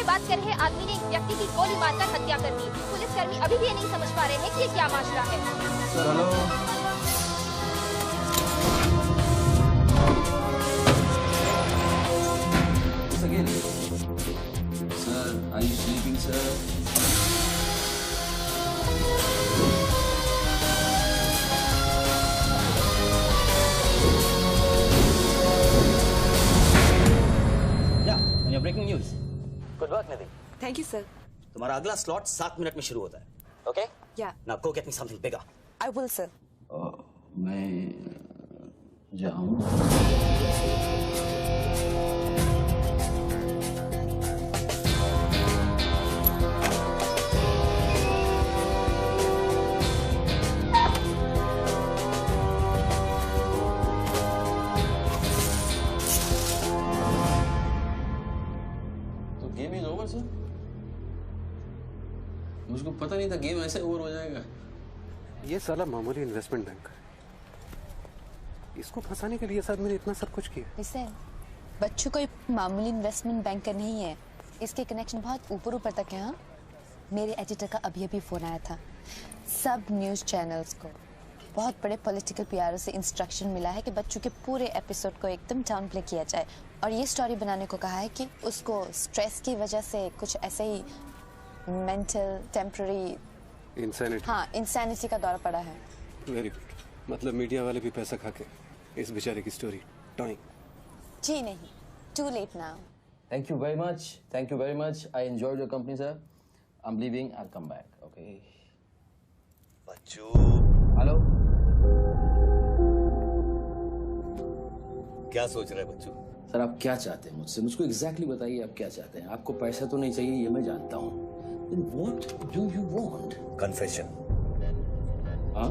बात कर रहे आदमी ने एक व्यक्ति की गोली मारकर हत्या कर दी। पुलिसकर्मी अभी भी ये नहीं समझ पा रहे हैं कि ये क्या मामला है। Sir hello, sir are you sleeping sir? Yeah, breaking news. Good work, Nidhi. Thank you, sir. तुम्हारा अगला स्लॉट 7 मिनट में शुरू होता है. Okay? Yeah. Now go get me something bigger. I will, sir. मैं जाऊं? Game is over sir. मुझको पता नहीं था गेम ऐसे ओवर हो जाएगा। ये साला मामूली इन्वेस्टमेंट बैंक है, इसको फंसाने के लिए साथ मैंने इतना सब कुछ किया। इसे बच्चों कोई मामूली इन्वेस्टमेंट बैंकर नहीं है, इसके कनेक्शन बहुत ऊपर ऊपर तक है। हाँ, मेरे एडिटर का अभी अभी फोन आया था। सब न्यूज़ चैनल्स को बहुत बड़े पॉलिटिकल पीआरओ से इंस्ट्रक्शन मिला है कि बच्चों के पूरे एपिसोड को एकदम डाउन प्ले किया जाए, और ये स्टोरी बनाने को कहा है कि उसको स्ट्रेस की वजह से कुछ ऐसे ही मेंटल टेम्पररी इंसैनिटी, हाँ इंसैनिटी का दौर पड़ा है। वेरी गुड, मतलब मीडिया वाले भी पैसा खा के इस बेचारे की स्टोरी टॉइंग। जी नहीं, too late now. Thank you very much. Thank you very much. I enjoyed your company, sir. I'm leaving. I'll come back. Okay. Bachchu. Hello. क्या सोच रहे हैं बच्चू? सर आप क्या चाहते हैं मुझसे? मुझको एग्जैक्टली बताइए आप क्या चाहते हैं। आपको पैसा तो नहीं चाहिए, ये मैं जानता हूँ। Then what do you want? Confession. हाँ?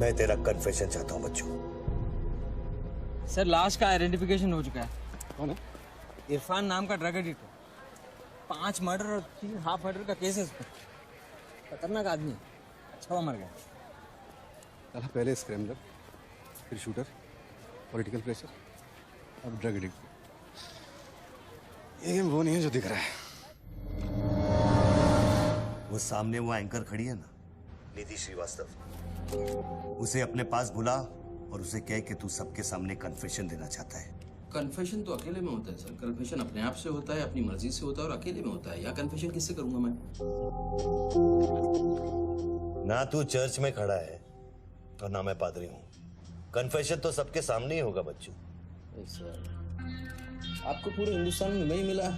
मैं तेरा कन्फेशन चाहता हूँ बच्चू। सर लाश का आइडेंटिफिकेशन हो चुका है। कौन है? इरफान नाम का ड्रग एडिक्ट है। 5 मर्डर और 3 हाफ मर्डर का केस है उसपे। खतरनाक आदमी है। अच्छा हुआ मर गया। साला पहले स्क्रैम्बलर, फिर शूटर, पॉलिटिकल प्रेशर, अब ड्रग एडिक्ट। ये गेम वो नहीं है जो दिख रहा है। वो सामने वो एंकर खड़ी है ना, निधि श्रीवास्तव, उसे अपने पास बुला और उसे कह कि तू सबके सामने कन्फेशन देना चाहता है। कन्फेशन तो अकेले में होता है सर। कन्फेशन अपने आप से होता है, अपनी मर्जी से होता है और अकेले में होता है। या कन्फेशन किससे करूंगा मैं? ना तू चर्च में खड़ा है और ना मैं पादरी हूँ। कन्फेशन तो सबके सामने ही होगा बच्चू। सर आपको पूरे हिंदुस्तान में नहीं मिला,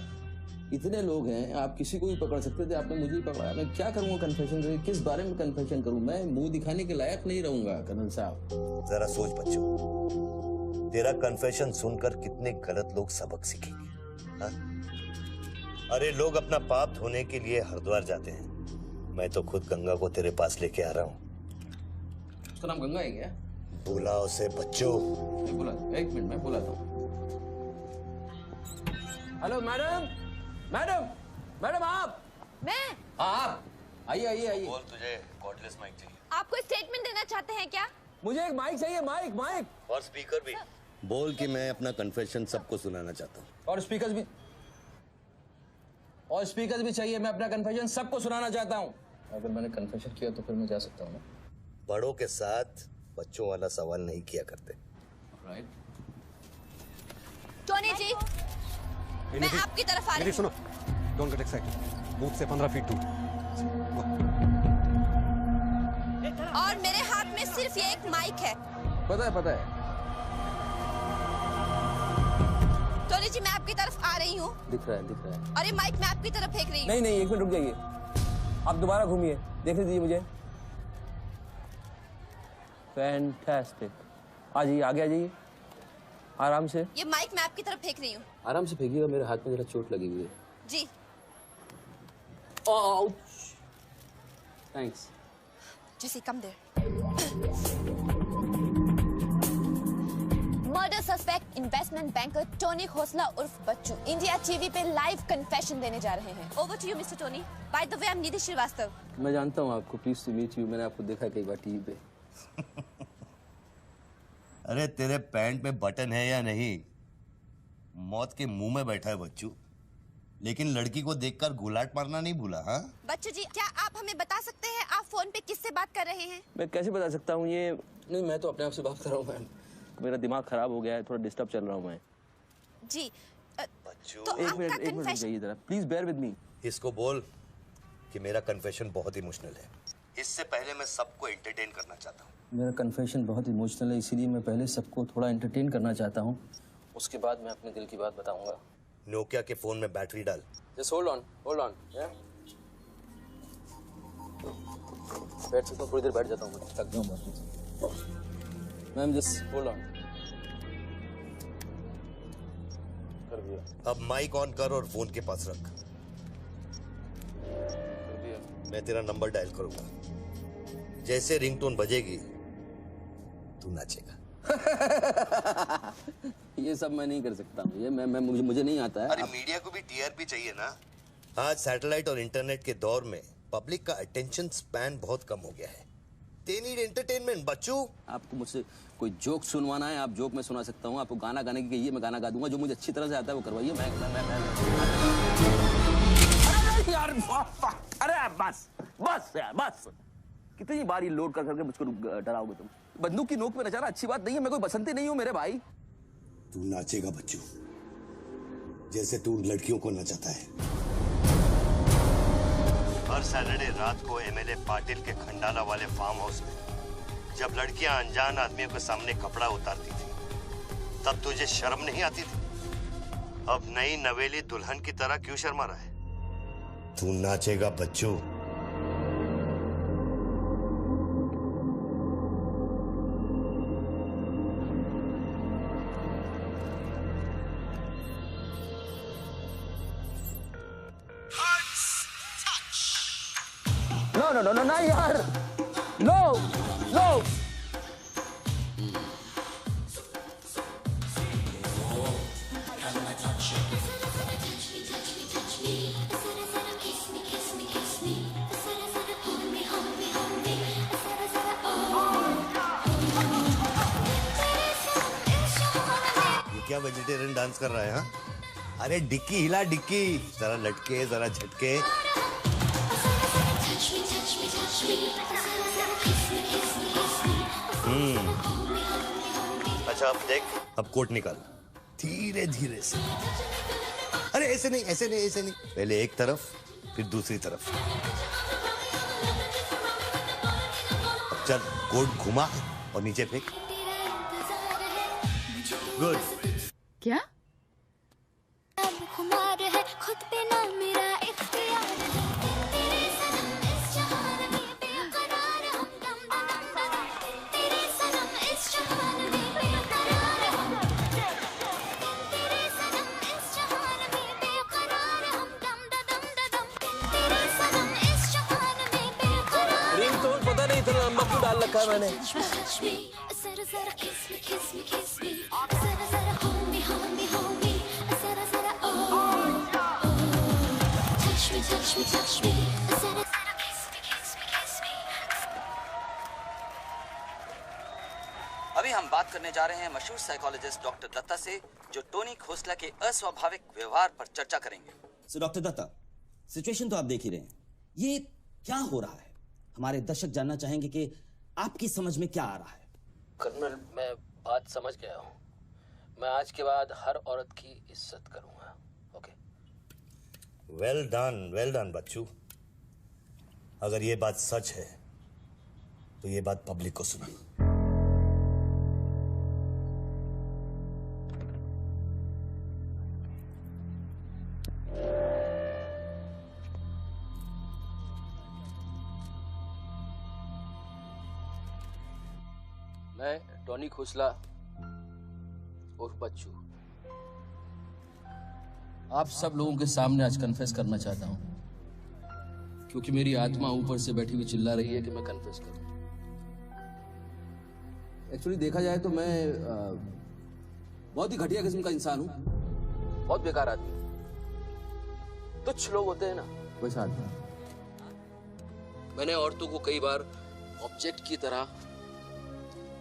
इतने लोग हैं, आप किसी को भी पकड़ सकते थे, आपने मुझे ही पकड़ा। मैं क्या करूंगा कन्फेशन? किस बारे में कन्फेशन करूं? मैं मुंह दिखाने के लायक नहीं रहूंगा कर्नल साहब। जरा सोच बच्चू, तेरा कन्फेशन सुनकर कितने गलत लोग सबक सीखेंगे। हाँ? अरे लोग अपना पाप धोने के लिए हरिद्वार जाते हैं, मैं तो खुद गंगा को तेरे पास लेके आ रहा हूँ। उसका नाम गंगा है क्या? बुला उसे बच्चू। बुला, एक मिनट मैं बुलाता हूँ। हेलो मैडम, मैडम, मैडम आप? मैं? आप आइए आइए आइए। बोल, तुझे कॉर्डलेस माइक चाहिए? आप कोई स्टेटमेंट देना चाहते हैं क्या? मुझे एक माइक चाहिए, माइक माइक और स्पीकर भी। बोल कि मैं अपना कन्फेशन सबको सुनाना चाहता हूँ। और स्पीकर भी चाहिए। मैं अपना कन्फेशन सबको सुनाना चाहता हूँ। अगर मैंने कन्फेशन किया तो फिर मैं जा सकता हूँ ना? बड़ों के साथ बच्चों वाला सवाल नहीं किया करते। राइट। टोनी जी, मैं आपकी तरफ आ रही हूँ। सुनो, डोंट गेट एक्साइटेड। बूथ से 15 फीट दूर। और मेरे हाथ में सिर्फ ये एक माइक है। पता है। टोनी जी, मैं आपकी तरफ आ रही हूँ। दिख रहा है। और ये माइक मैं आपकी तरफ फेंक रही हूँ। नहीं, एक मिनट रुक जाइए। आप दोबारा घूमिए, देख लीजिए मुझे। फैंटास्टिक। आ जाइए, आगे आ जाइए, आराम से। ये माइक मैं आपकी तरफ फेंक रही हूँ। आराम से फेंकिएगा, मेरे हाथ में जरा चोट लगी हुई है। जी। Thanks. Jesse, come there. Murder suspect investment banker Tony Khosla उर्फ बच्चू इंडिया टीवी पे लाइव कन्फेशन देने जा रहे हैं। Over to you mister Tony. By the way, I am Nidhi Shrivastava. मैं जानता हूँ आपको, प्लीज टू मीट यू। मैंने आपको देखा कई बार टीवी पे। अरे तेरे पैंट में बटन है या नहीं? मौत के मुंह में बैठा है बच्चू, लेकिन लड़की को देखकर गुलाट मारना नहीं भूला। हाँ बच्चू जी, क्या आप हमें बता सकते हैं आप फोन पे किससे बात कर रहे हैं? मैं कैसे बता सकता हूँ ये? नहीं, मैं तो अपने आप से बात कर रहा हूँ मैम। मेरा दिमाग खराब हो गया है, थोड़ा डिस्टर्ब चल रहा हूँ मैं। जी बच्चू, तो एक मिनट रुक जाइए जरा, प्लीज बेयर विद मी। इसको बोल कि मेरा कन्फेशन बहुत इमोशनल है। इससे पहले मैं सबको एंटरटेन करना चाहता हूँ। मेरा कन्फेशन बहुत इमोशनल है, इसीलिए मैं पहले सबको थोड़ा एंटरटेन करना चाहता हूँ, उसके बाद मैं अपने दिल की बात बताऊंगा। नोकिया के फोन में बैटरी डाल। Just hold on, yeah? बैठ सकता हूँ, थोड़ी देर बैठ जाता हूँ, मैं थक गया हूँ। Ma'am just hold on. कर दिया। अब माइक ऑन कर और फोन के पास रख। कर दिया। मैं तेरा नंबर डायल करूंगा, जैसे रिंगटोन बजेगी तू नाचेगा। ये सब मैं नहीं कर सकता हूँ, ये मुझे नहीं आता है। अरे मीडिया को भी टीआरपी चाहिए ना। आज सैटेलाइट और इंटरनेट के दौर में पब्लिक का अटेंशन स्पैन बहुत कम हो गया है। They need entertainment, बच्चू। आपको मुझसे कोई जोक सुनवाना है, आप जोक में सुना सकता हूँ। आपको गाना गाने की कहिए, मैं गाना गा दूंगा। जो मुझे अच्छी तरह से आता है वो करवाइए। मैं अरे यार, अरे बस यार, बस। कितनी बार ये लोड कर करके मुझको डराओगे तुम? बंदूक की नोक पे नचाना अच्छी बात नहीं है। मैं कोई बसंती नहीं हूँ मेरे भाई। तू नाचेगा बच्चू, जैसे तू लड़कियों को नचाता है। हर सैटरडे रात को एमएलए पाटिल के खंडाला वाले फार्म हाउस में जब लड़कियां अनजान आदमियों के सामने कपड़ा उतारती थी, तब तुझे शर्म नहीं आती थी? अब नई नवेली दुल्हन की तरह क्यों शर्मा रहा है? तू नाचेगा बच्चू। No, यार, no. ये क्या वेजिटेरियन डांस कर रहा है? हाँ, अरे डिक्की हिला, डिक्की जरा लटके, जरा झटके। अच्छा अब देख, अब कोट निकाल। धीरे धीरे से। अरे ऐसे नहीं, ऐसे नहीं, ऐसे नहीं, पहले एक तरफ फिर दूसरी तरफ। अब चल, गोल घुमा और नीचे फेंक। गुड। क्या? खुमार है खुद पे ना मेरा इख्तियार है, तेरे सनम इस जहान में बेकरार हम दम दम दम, तेरे सनम इस जहान में बेकरार हम, तेरे सनम इस जहान में बेकरार हम दम दम दम, तेरे सनम इस जहान में बेकरार। रिंगटोन पता नहीं इतना लंबा क्यों डाल रखा है मैंने। जरा जरा kiss me kiss me kiss me, जरा जरा hold me hold me hold me, जरा जरा touch me touch me touch me, जरा जरा kiss me kiss me kiss me। अभी हम बात करने जा रहे हैं मशहूर साइकोलॉजिस्ट डॉक्टर दत्ता से, जो टोनी खोसला के अस्वाभाविक व्यवहार पर चर्चा करेंगे। सो डॉक्टर दत्ता, सिचुएशन तो आप देख ही रहे हैं, ये क्या हो रहा है? हमारे दर्शक जानना चाहेंगे कि आपकी समझ में क्या आ रहा है। कर्नल, मैं बात समझ गया हूँ। मैं आज के बाद हर औरत की इज्जत करूंगा। ओके? वेल डन बच्चू। अगर ये बात सच है तो ये बात पब्लिक को सुना। मैं टोनी खोसला उर्फ बच्चू आप सब लोगों के सामने आज कन्फेस करना चाहता हूं, क्योंकि मेरी आत्मा ऊपर से बैठी हुई चिल्ला रही है कि मैं कन्फेस करूं। एक्चुअली देखा जाए तो मैं बहुत ही घटिया किस्म का इंसान हूं, बहुत बेकार आदमी। तुच्छ लोग होते हैं ना, वैसा आदमी। मैंने औरतों को कई बार ऑब्जेक्ट की तरह,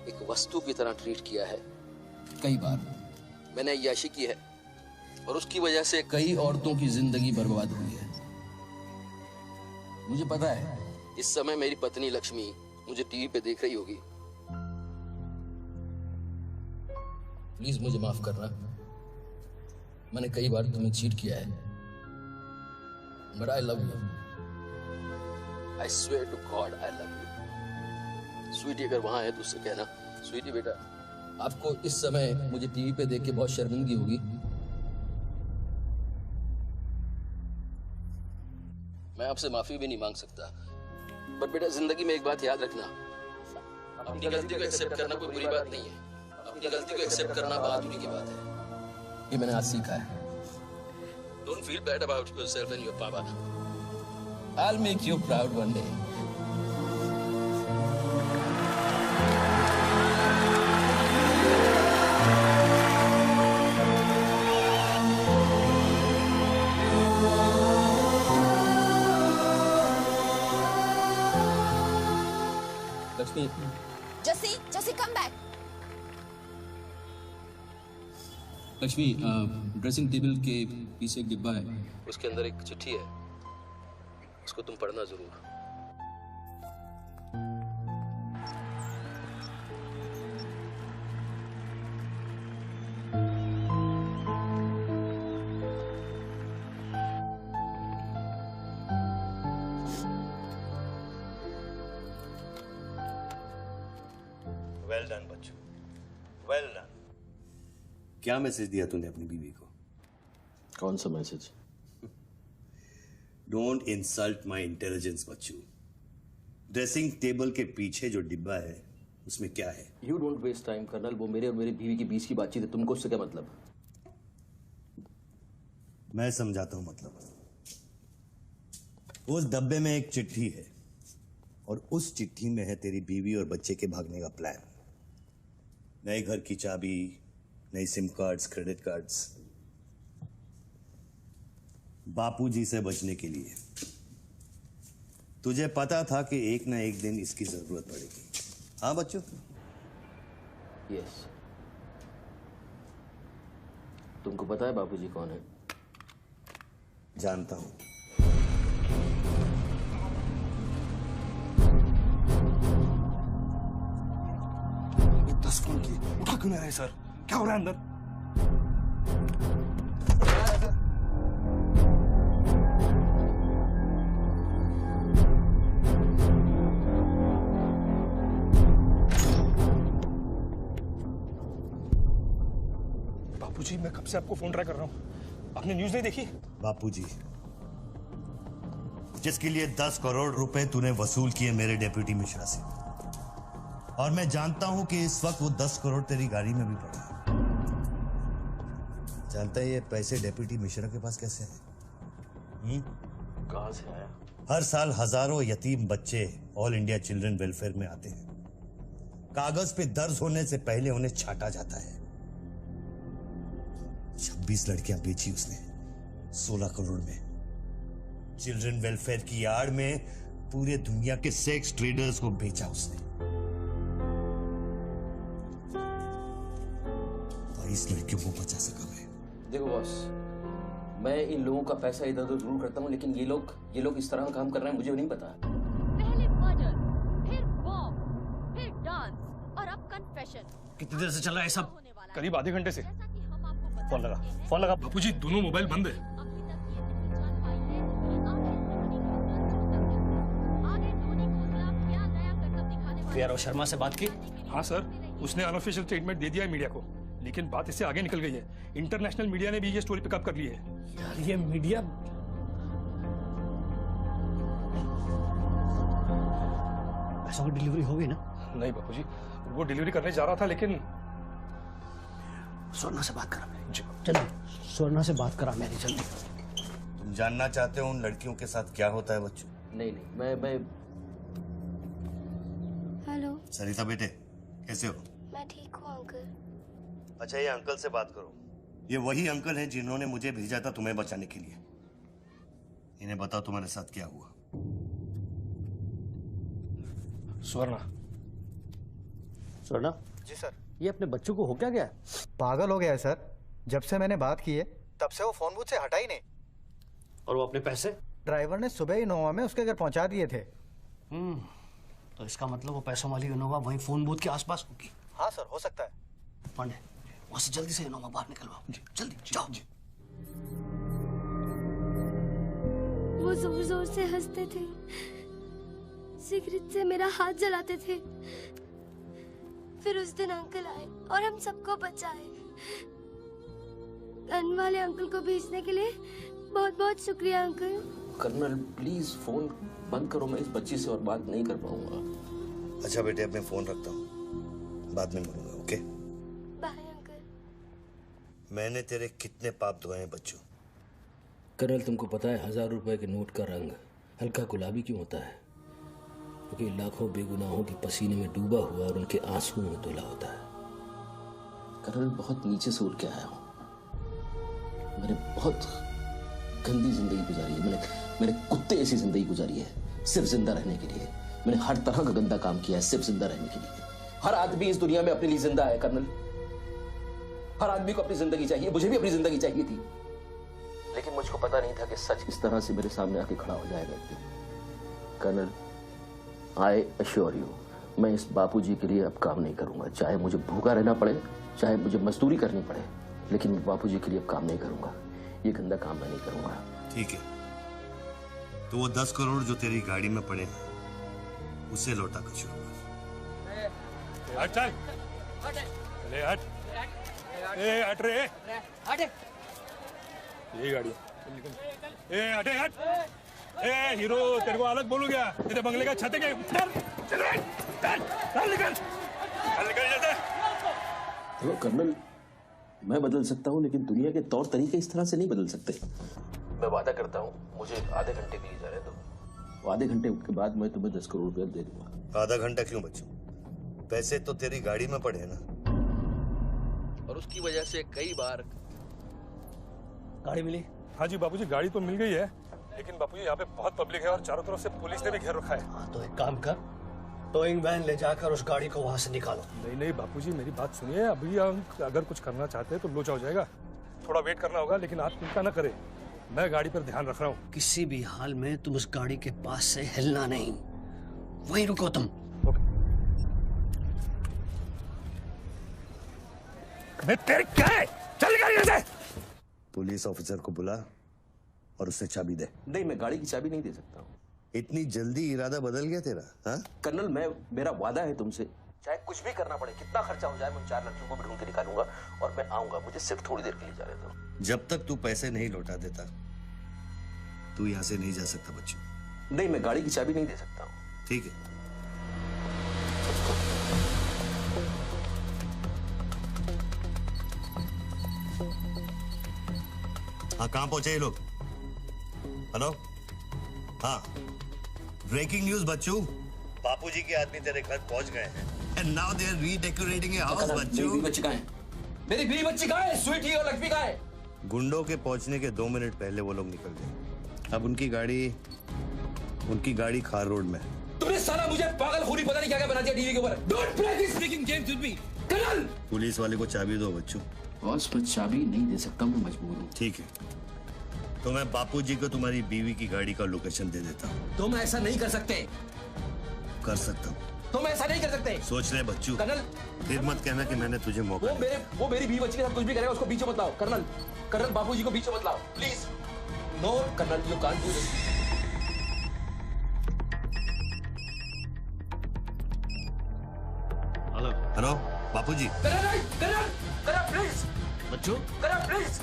एक वस्तु की तरह ट्रीट किया है। कई बार मैंने अय्याशी की है और उसकी वजह से कई औरतों की जिंदगी बर्बाद हुई है। मुझे पता है इस समय मेरी पत्नी लक्ष्मी मुझे टीवी पे देख रही होगी। प्लीज मुझे माफ करना, मैंने कई बार तुम्हें चीट किया है, but I love you. I swear to God I love you. Sweetie अगर वहां है तो उससे कहना, स्वीटी बेटा, आपको इस समय मुझे टीवी पे देख के बहुत शर्मिंदगी होगी। मैं आपसे माफी भी नहीं मांग सकता, बट बेटा जिंदगी में एक बात याद रखना, अपनी गलती को एक्सेप्ट करना कोई बुरी बात नहीं है, अपनी गलती को एक्सेप्ट करना बहादुरी की बात है। ये मैंने आज सीखा है। Don't feel bad about yourself and your पापा। I'll make you proud one day. Lakshmi, जसी come back. Lakshmi, dressing table के पीछे एक डिब्बा है, उसके अंदर एक चिट्ठी है, उसको तुम पढ़ना जरूर। वेल डन बच्चू, वेल डन। क्या मैसेज दिया तूने अपनी बीवी को? कौन सा message? Don't insult my intelligence बच्चू। ड्रेसिंग टेबल के पीछे जो डिब्बा है उसमें क्या है? You don't waste time colonel, वो मेरे और मेरी बीवी के बीच की बातचीत है, तुमको उससे क्या मतलब? मैं समझाता हूं मतलब। उस डब्बे में एक चिट्ठी है और उस चिट्ठी में है तेरी बीवी और बच्चे के भागने का प्लान। नए घर की चाबी, नई सिम कार्ड्स, क्रेडिट कार्ड्स, बापूजी से बचने के लिए। तुझे पता था कि एक ना एक दिन इसकी जरूरत पड़ेगी। हाँ बच्चों? यस। तुमको पता है बापूजी कौन है? जानता हूं। ये 10 फोन किए, उठा क्यों नहीं रहे सर? क्या हो रहा है अंदर? बापूजी मैं कब से आपको फोन ट्राई कर रहा हूँ, आपने न्यूज नहीं देखी? बापूजी, जिसके लिए 10 करोड़ रुपए तूने वसूल किए मेरे डेप्यूटी मिश्रा से, और मैं जानता हूं कि इस वक्त वो 10 करोड़ तेरी गाड़ी में भी पड़ा है। जानता है ये पैसे डेप्यूटी मिश्रा के पास कैसे हैं? कहां से आया? हर साल हजारों यतीम बच्चे ऑल इंडिया चिल्ड्रन वेलफेयर में आते हैं। कागज पे दर्ज होने से पहले उन्हें छांटा जाता है। 26 लड़कियां बेची उसने 16 करोड़ में। चिल्ड्रन वेलफेयर की आड़ में पूरे दुनिया के सेक्स ट्रेडर्स को बेचा उसने। 22 लड़कियों को बचा सका मैं। देखो बॉस, मैं इन लोगों का पैसा इधर उधर जरूर करता हूँ, लेकिन ये लोग इस तरह काम कर रहे हैं मुझे नहीं पता। पहले मर्डर, फिर बॉम्ब, फिर डांस और अब कन्फेशन। कितनी देर से चल रहा है सब? करीब आधे घंटे से। फोन लगा बापूजी, दोनों मोबाइल बंद है। यार शर्मा से बात की? हाँ सर, उसने अनऑफिशियल स्टेटमेंट दे दिया है मीडिया को, लेकिन बात इससे आगे निकल गई है। इंटरनेशनल मीडिया ने भी ये स्टोरी पिकअप कर ली है। यार ये मीडिया पैसों की डिलीवरी हो गई ना? नहीं बापूजी, वो डिलीवरी करने जा रहा था, लेकिन स्वर्णा से बात करा मेरी, जल्दी स्वर्णा से बात करा मेरी, जल्दी। तुम जानना चाहते हो उन लड़कियों के साथ क्या होता है बच्चों? नहीं, मैं हेलो सरिता बेटे, कैसे हो? मैं ठीक हूँ अंकल। अच्छा, ये अंकल से बात करो। ये वही अंकल हैं जिन्होंने मुझे भेजा था तुम्हें बचाने के लिए। इन्हें बताओ तुम्हारे साथ क्या हुआ। स्वर्णा जी सर। ये अपने बच्चों को हो क्या गया? पागल हो गया है सर। जब से मैंने बात की है तब से वो फोन बूथ से हटा ही नहीं। और वो अपने पैसे ड्राइवर ने सुबह इनोवा में उसके घर पहुंचा दिए थे। तो इसका मतलब वो पैसों वाली इनोवा वहीं फोन बूथ के आसपास होगी। हाँ सर, हो सकता है। पांडे, वहां से जल्दी से इनोवा बाहर निकलवाओ। जल्दी जाओ। वो जोर जोर से हंसते थे, सिगरेट से मेरा हाथ जलाते थे। फिर उस दिन अंकल आए और हम सबको बचाए। गन वाले अंकल को भेजने के लिए बहुत बहुत शुक्रिया अंकल। कर्नल प्लीज फोन बंद करो, मैं इस बच्ची से और बात नहीं कर पाऊंगा। अच्छा बेटे, अब मैं फोन रखता हूँ, बाद में मिलूंगा। Okay bye uncle. मैंने तेरे कितने पाप धोए हैं बच्चों। कर्नल, तुमको पता है 1000 रुपए के नोट का रंग हल्का गुलाबी क्यों होता है? क्योंकि लाखों बेगुनाहों के पसीने में डूबा हुआ और उनके आंसुओं में धुला होता है। कर्नल, बहुत नीचे से उठ के आया हूं। मैंने बहुत गंदी जिंदगी गुजारी है। मैंने कुत्ते ऐसी जिंदगी गुजारी है सिर्फ जिंदा रहने के लिए। मैंने हर तरह का गंदा काम किया है सिर्फ जिंदा रहने के लिए। हर आदमी इस दुनिया में अपने लिए जिंदा है कर्नल। हर आदमी को अपनी जिंदगी चाहिए, मुझे भी अपनी जिंदगी चाहिए थी, लेकिन मुझको पता नहीं था कि सच इस तरह से मेरे सामने आके खड़ा हो जाएगा एक दिन। कर्नल, आई अश्योर यू, मैं इस बापूजी के लिए अब काम नहीं करूंगा। चाहे मुझे भूखा रहना पड़े, चाहे मुझे मजदूरी करनी पड़े, लेकिन मैं बापूजी के लिए अब काम नहीं करूंगा। ये गंदा काम मैं नहीं करूंगा। ठीक है, तो वो 10 करोड़ जो तेरी गाड़ी में पड़े हैं उसे लौटा कर शुरू कर। हट चल, ले हट, ए हट रे, हट, ये गाड़ी ए हटे हट। ए हीरो, तेरे को अलग बोलू क्या? तेरे बंगले का छत है क्या? चल निकल जल्दी। देखो कर्नल, मैं बदल सकता हूँ, लेकिन दुनिया के तौर तरीके इस तरह से नहीं बदल सकते। मैं वादा करता हूँ, मुझे आधे घंटे के लिए जाने दो। आधे घंटे के बाद मैं तुम्हें 10 करोड़ रुपया दे दूंगा। आधा घंटा क्यों बच्चों? पैसे तो तेरी गाड़ी में पड़े हैं ना। और उसकी वजह से कई बार गाड़ी मिली? हाँ जी बापूजी, गाड़ी तो मिल गई है, लेकिन बापूजी यहाँ पे बहुत पब्लिक है और चारों तरफ से पुलिस ने भी घेर रखा है। हाँ तो एक काम कर, टोइंग वैन ले जाकर उस गाड़ी को वहां से निकालो। नहीं बापूजी, मेरी बात सुनिए। अभी हम अगर कुछ करना चाहते हैं तो लोचा हो जाएगा। थोड़ा वेट करना होगा, लेकिन आप चिंता न करें, मैं गाड़ी पर ध्यान रख रहा हूँ। किसी भी हाल में तुम उस गाड़ी के पास से हिलना नहीं, वहीं रुको तुम। तेरे क्या है? चल गाड़ी से। पुलिस ऑफिसर को बुला और उससे चाबी दे। नहीं, मैं गाड़ी की चाबी नहीं दे सकता हूँ। इतनी जल्दी इरादा बदल गया तेरा? हाँ कर्नल, मेरा वादा है तुमसे चाहे कुछ भी करना पड़े, कितना खर्चा हो जाए, मैं उन 4 लड़कियों को भी ढूंढ के निकालूंगा और मैं आऊंगा। मुझे सिर्फ थोड़ी देर के लिए जाने दो। जब तक तू पैसे नहीं लौटा देता तू यहाँ से नहीं जा सकता बच्चू। नहीं, मैं गाड़ी की चाबी नहीं दे सकता हूँ। ठीक है। हाँ, कहाँ पहुंचे ये लोग? हेलो? हाँ, ब्रेकिंग न्यूज बच्चू, बापूजी के आदमी तेरे घर पहुंच गए हैं। And now they are redecorating a house, बच्चू। मेरी बच्ची कहाँ है? मेरी बीवी बच्ची कहाँ है? स्वीटी और लक्ष्मी कहाँ है? गुंडों के पहुंचने के 2 मिनट पहले वो लोग निकल गए। अब उनकी गाड़ी खार रोड में है। तुमने साला मुझे पागलखोरी पता नहीं क्या क्या बना दिया टीवी के ऊपर। Don't play this freaking games with me, colonel. Police वाले को चाबी दो बच्चू। बॉस, मैं चाबी नहीं दे सकता, मैं मजबूर हूँ। ठीक है, तो मैं बापूजी को तुम्हारी बीवी की गाड़ी का लोकेशन दे देता हूँ। तुम ऐसा नहीं कर सकते। कर सकता हूँ। तुम ऐसा नहीं कर सकते। सोच ले बच्चू। कर्नल, फिर मत कहना कि मैंने तुझे मौका दिया। वो मेरी बीवी बच्ची के साथ कुछ भी करेगा उसको बीच में मत लाओ। कर्नल बापूजी को बीच में मत लाओ, please. No colonel, you can't do this. Hello बापूजी। Colonel please. बच्चू, कर्नल प्लीज।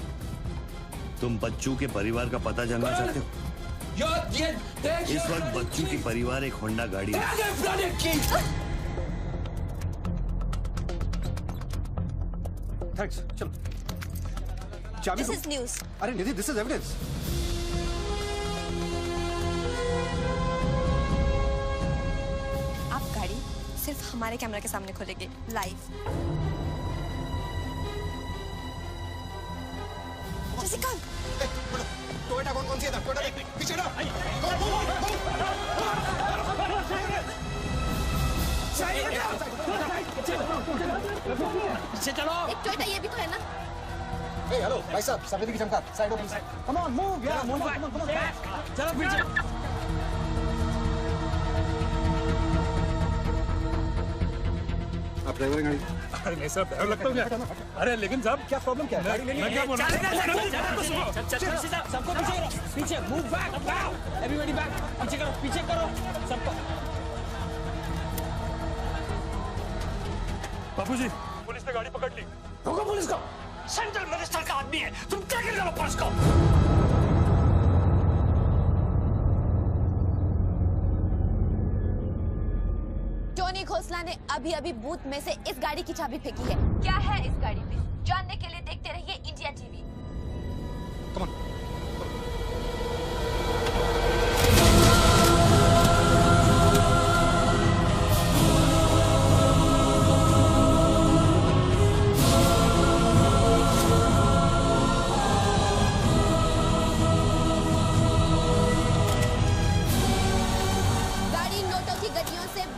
तुम बच्चू के परिवार का पता जानना चाहते हो? इस वक्त बच्चू की परिवार एक होंडा गाड़ी है। थैंक्स, चलो। चाबी दिस इज न्यूज़। अरे निधि, दिस इज एविडेंस। आप गाड़ी सिर्फ हमारे कैमरा के सामने खोलेंगे, लाइव। जसिका, टोयोटा कौन सी है? टोयोटा पीछे ना। पीछे चलो। एक टोयोटा ये भी तो है ना? हेलो भाई साहब, सफेदी की चमकार, साइड हो प्लीज। कम ऑन, मूव यार, मूव, कम ऑन। चलो पीछे। आप ड्राइवर गाड़ी? अरे नहीं साहब, ड्राइवर लगता हूँ क्या? अरे लेकिन साहब क्या प्रॉब्लम क्या है? गाड़ी लेनी है। मैं क्या बोल रहा हूँ? सबको पीछे मूव बैक, एवरीबॉडी बैक। पीछे करो सबको। बापूजी, पुलिस ने गाड़ी पकड़ ली। रोको पुलिस को। सेंट्रल मिनिस्टर का आदमी है, तुम क्या कर रहे हो पुलिस को? टोनी खोसला ने अभी बूथ में से इस गाड़ी की चाबी फेंकी है। क्या है इस गाड़ी में, जानने के लिए देखते रहिए इंडिया टीवी।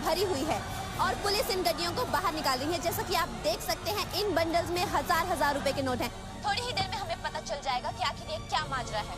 भरी हुई है और पुलिस इन गड्डियों को बाहर निकाल रही है। जैसा कि आप देख सकते हैं, इन बंडल्स में हजार रुपए के नोट हैं। थोड़ी ही देर में हमें पता चल जाएगा कि आखिर ये क्या माजरा है।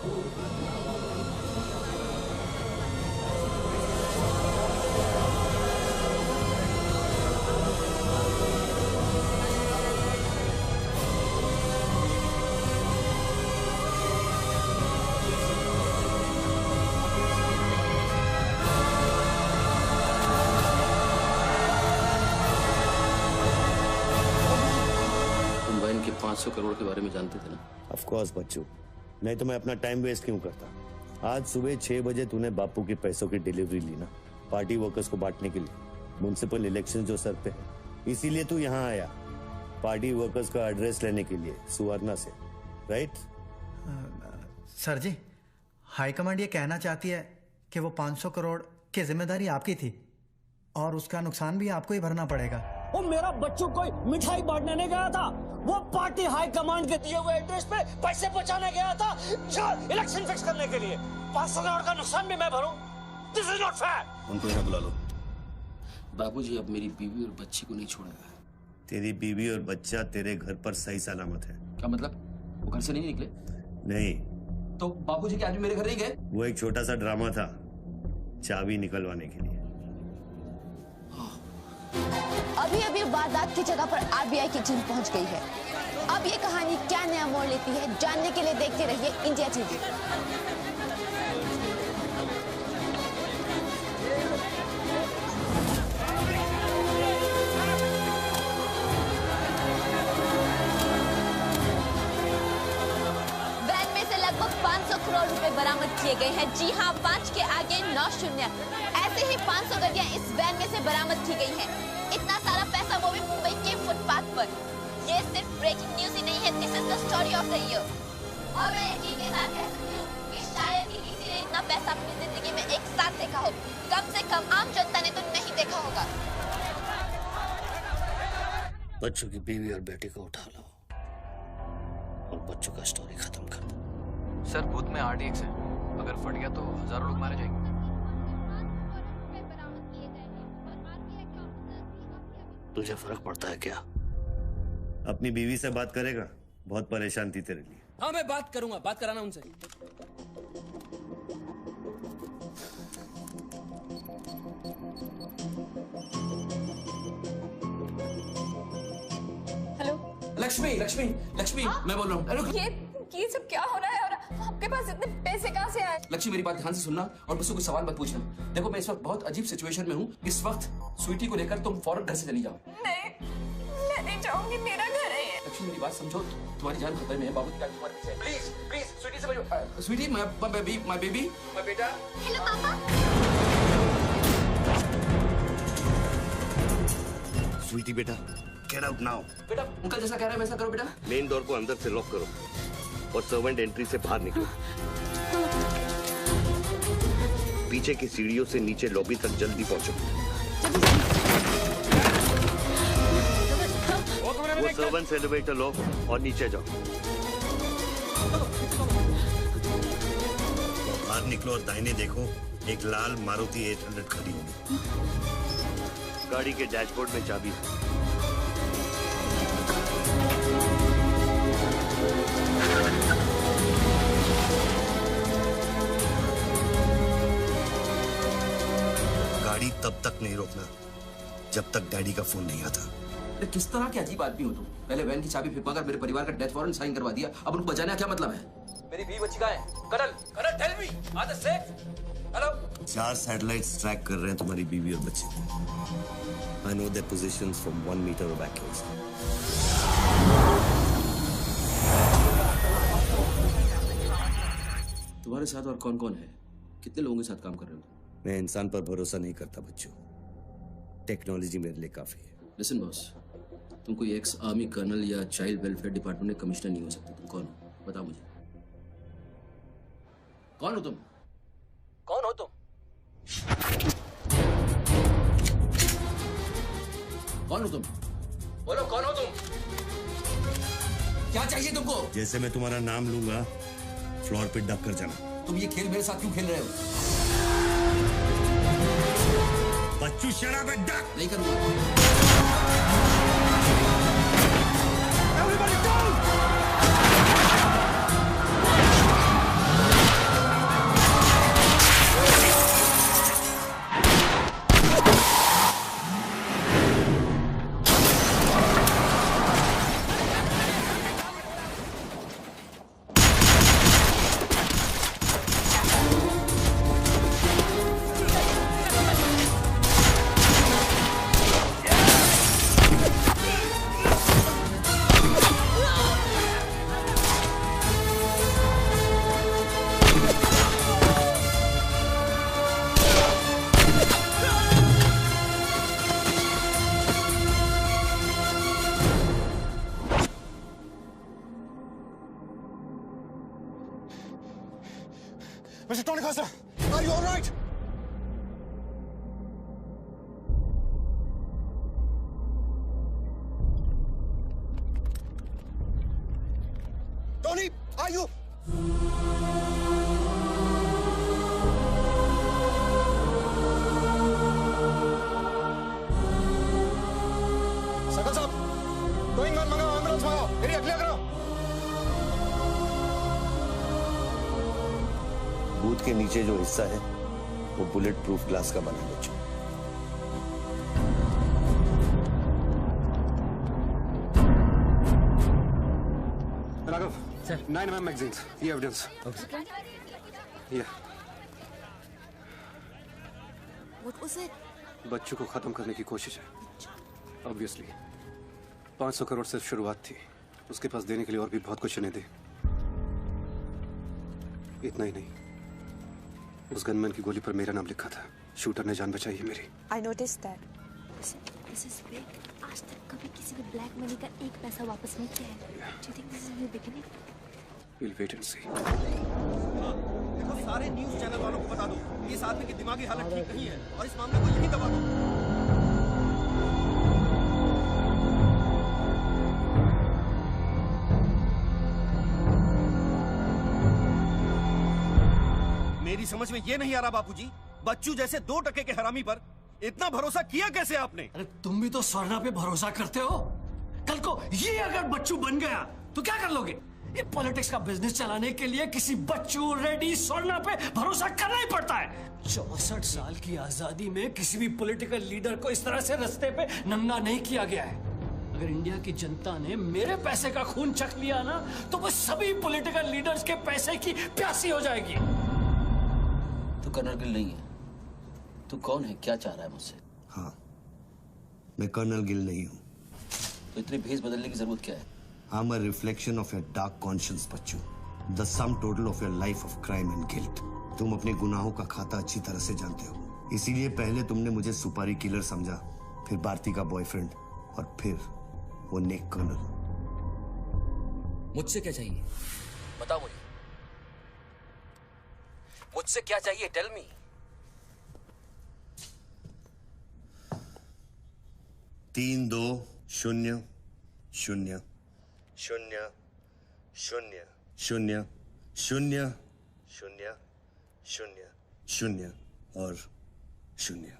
तुम बहन के 500 करोड़ के बारे में जानते थे ना? ऑफ कोर्स बच्चू, नहीं तो मैं अपना टाइम वेस्ट क्यों करता। आज सुबह 6 बजे तूने बापू के पैसों की डिलीवरी ली ना, पार्टी वर्कर्स को बांटने के लिए। म्युनिसिपल इलेक्शन जो सर पे है, इसीलिए तू यहाँ आया, पार्टी वर्कर्स का एड्रेस लेने के लिए सुवर्णा से, राइट? सर जी, हाईकमांड ये कहना चाहती है कि वो 500 करोड़ की जिम्मेदारी आपकी थी और उसका नुकसान भी आपको ही भरना पड़ेगा। वो मेरा बच्चों को मिठाई बांटने नहीं गया था, वो पार्टी हाई कमांड के दिए हुए एड्रेस पे पैसे पहुंचाने गया था इलेक्शन फिक्स करने के लिए। 500 करोड़ का नुकसान भी मैं भरूं? This is not fair. उनको यहाँ बुला लो। बाबूजी अब मेरी बीवी और बच्ची को नहीं छोड़ेगा। तेरी बीवी और बच्चा तेरे घर पर सही सलामत है। क्या मतलब? वो घर से नहीं निकले? नहीं। तो बाबूजी के आदमी मेरे घर नहीं गए? वो एक छोटा सा ड्रामा था, चाबी निकलवाने के लिए। अभी वारदात की जगह पर आरबीआई की टीम पहुंच गई है। अब ये कहानी क्या नया मोड़ लेती है, जानने के लिए देखते रहिए इंडिया टीवी। किए गए हैं। जी हाँ, 5 के आगे 9 शून्य। ऐसे ही 500 गड्डियां इस वैन में से बरामद की गई हैं। इतना सारा पैसा वो भी मुंबई के फुटपाथ पर। ये सिर्फ ब्रेकिंग न्यूज ही नहीं है, this is the story of the year. और मैं यकीन के साथ कह सकती हूँ कि शायद ही किसी ने इतना पैसा अपनी जिंदगी में एक साथ देखा हो। कम से कम आम जनता ने तो नहीं देखा होगा। बच्चों की बीवी और बेटी को उठा लो और बच्चों का स्टोरी खत्म कर दो। सर बूथ में RDX है, अगर फट गया तो हजारों लोग मारे जाएंगे। तुझे फर्क पड़ता है क्या? अपनी बीवी से बात करेगा? बहुत परेशान थी तेरे लिए। हाँ मैं बात करूंगा, बात कराना उनसे। लक्ष्मी लक्ष्मी लक्ष्मी मैं बोल रहा हूँ। ये सब क्या हो रहा है और आपके पास इतने पैसे कहाँ से आए? लक्ष्मी मेरी बात ध्यान से सुनना और मुझसे कोई सवाल मत पूछना। देखो मैं इस वक्त बहुत अजीब सिचुएशन में हूँ। इस वक्त स्वीटी को लेकर तुम फौरन घर से चली जाओ। नहीं, मैं नहीं जाऊंगी, मेरा घर है ये। लक्ष्मी मेरी बात समझो, तुम्हारी जान खतरे में है। बाबू की टाइम तुम्हारे पीछे है। प्लीज प्लीज स्वीटी समझो। स्वीटी माय बेबी माय बेटा। हेलो पापा। स्वीटी बेटा, गेट आउट नाउ। बेटा अंकल जैसा कह रहा है वैसा करो बेटा। मेन डोर को अंदर से लॉक करो और सर्वेंट एंट्री से बाहर निकलो। पीछे की सीढ़ियों से नीचे लॉबी तक जल्दी पहुंचो। वो सर्वेंट्स एलिवेटर लो और नीचे जाओ। बाहर निकलो और दाहिने देखो, एक लाल मारुति 800 खड़ी होगी। गाड़ी के डैशबोर्ड में चाबी है। गाड़ी तब तक नहीं रोकना जब तक डैडी का फोन नहीं आता। किस तरह के अजीब आदमी हो तुम? पहले वैन की चाबी फिर मेरे परिवार का डेथ वारंट साइन करवा दिया, अब उनको बचाने का क्या मतलब है? मेरी बीवी बच्ची कहाँ है? Colonel tell me, are they safe? Hello. 4 satellites track कर रहे हैं तुम्हारी बीवी और बच्चे को। I know their positions from 1 meter of accuracy. तुम्हारे साथ और कौन कौन है? कितने लोगों के साथ काम कर रहे हो? मैं इंसान पर भरोसा नहीं करता बच्चों। टेक्नोलॉजी मेरे लिए काफी है। लिसन बॉस, तुम कोई एक्स आर्मी कर्नल या चाइल्ड वेलफेयर डिपार्टमेंट के कमिश्नर नहीं हो सकते। तुम कौन हो? बताओ मुझे। कौन हो तुम? कौन हो तुम? कौन हो तुम? बोलो कौन हो तुम? क्या चाहिए तुमको? जैसे मैं तुम्हारा नाम लूंगा फ्लोर पे डक कर जाना। तुम ये खेल मेरे साथ क्यों खेल रहे हो? बच्चू शराब है, डक। नहीं करूंगा। Mr. Tony Costa, are you all right? Tony, are you? Sakal साहब, गोइंग मैन मंगाओ, एम्बुलेंस मंगाओ, एरिया क्लियर करो। बूथ के नीचे जो हिस्सा है वो बुलेट प्रूफ ग्लास का बना है बच्चों। राघव सर, 9mm मैगजीन्स, ये एविडेंस। ये बच्चों को खत्म करने की कोशिश है। ऑब्वियसली 500 करोड़ सिर्फ शुरुआत थी, उसके पास देने के लिए और भी बहुत कुछ इन्हें दे। इतना ही नहीं, उस गनमैन की गोली पर मेरा नाम लिखा था। शूटर ने जान बचाई है मेरी। I noticed that. This is big. आज तक कभी किसी ने ब्लैक मनी का एक पैसा वापस नहीं किया है। Do you think this is a new beginning? We'll wait and see. देखो, सारे न्यूज़ चैनल वालों को बता दो कि इस आदमी की दिमागी हालत ठीक नहीं है और इस मामले को यहीं दबा दो। मेरी समझ में ये नहीं आ रहा बापूजी, बच्चू जैसे 2 टके के हरामी पर इतना भरोसा किया कैसे आपने? अरे तुम भी तो स्वर्णा पे भरोसा करते हो। कल को ये अगर बच्चू बन गया तो क्या कर लोगे? ये पॉलिटिक्स का बिजनेस चलाने के लिए किसी बच्चू, रेड्डी, स्वर्णा पे भरोसा करना ही पड़ता है। 64 साल की आजादी में किसी भी पॉलिटिकल लीडर को इस तरह से रास्ते पे नंगा नहीं किया गया है। अगर इंडिया की जनता ने मेरे पैसे का खून चख लिया ना, तो वो सभी पॉलिटिकल लीडर्स के पैसे की प्यासी हो जाएगी। तू कर्नल गिल नहीं है। तू कौन है? क्या चाह रहा है मुझसे? हाँ, मैं कर्नल गिल नहीं हूँ। तो इतनी भेस बदलने की जरूरत क्या है? I'm a reflection of your dark conscience, Bachchu. The sum total of your life of crime and guilt। तुम अपने गुनाहों का खाता अच्छी तरह से जानते हो। इसीलिए पहले तुमने मुझे सुपारी किलर समझा, फिर भारती का बॉयफ्रेंड और फिर वो नेक कर्नल। मुझसे क्या चाहिए? बताओ मुझे। मुझसे क्या चाहिए? Tell me. 3 2 0 0 0 0 0 0 0 0 0 और 0।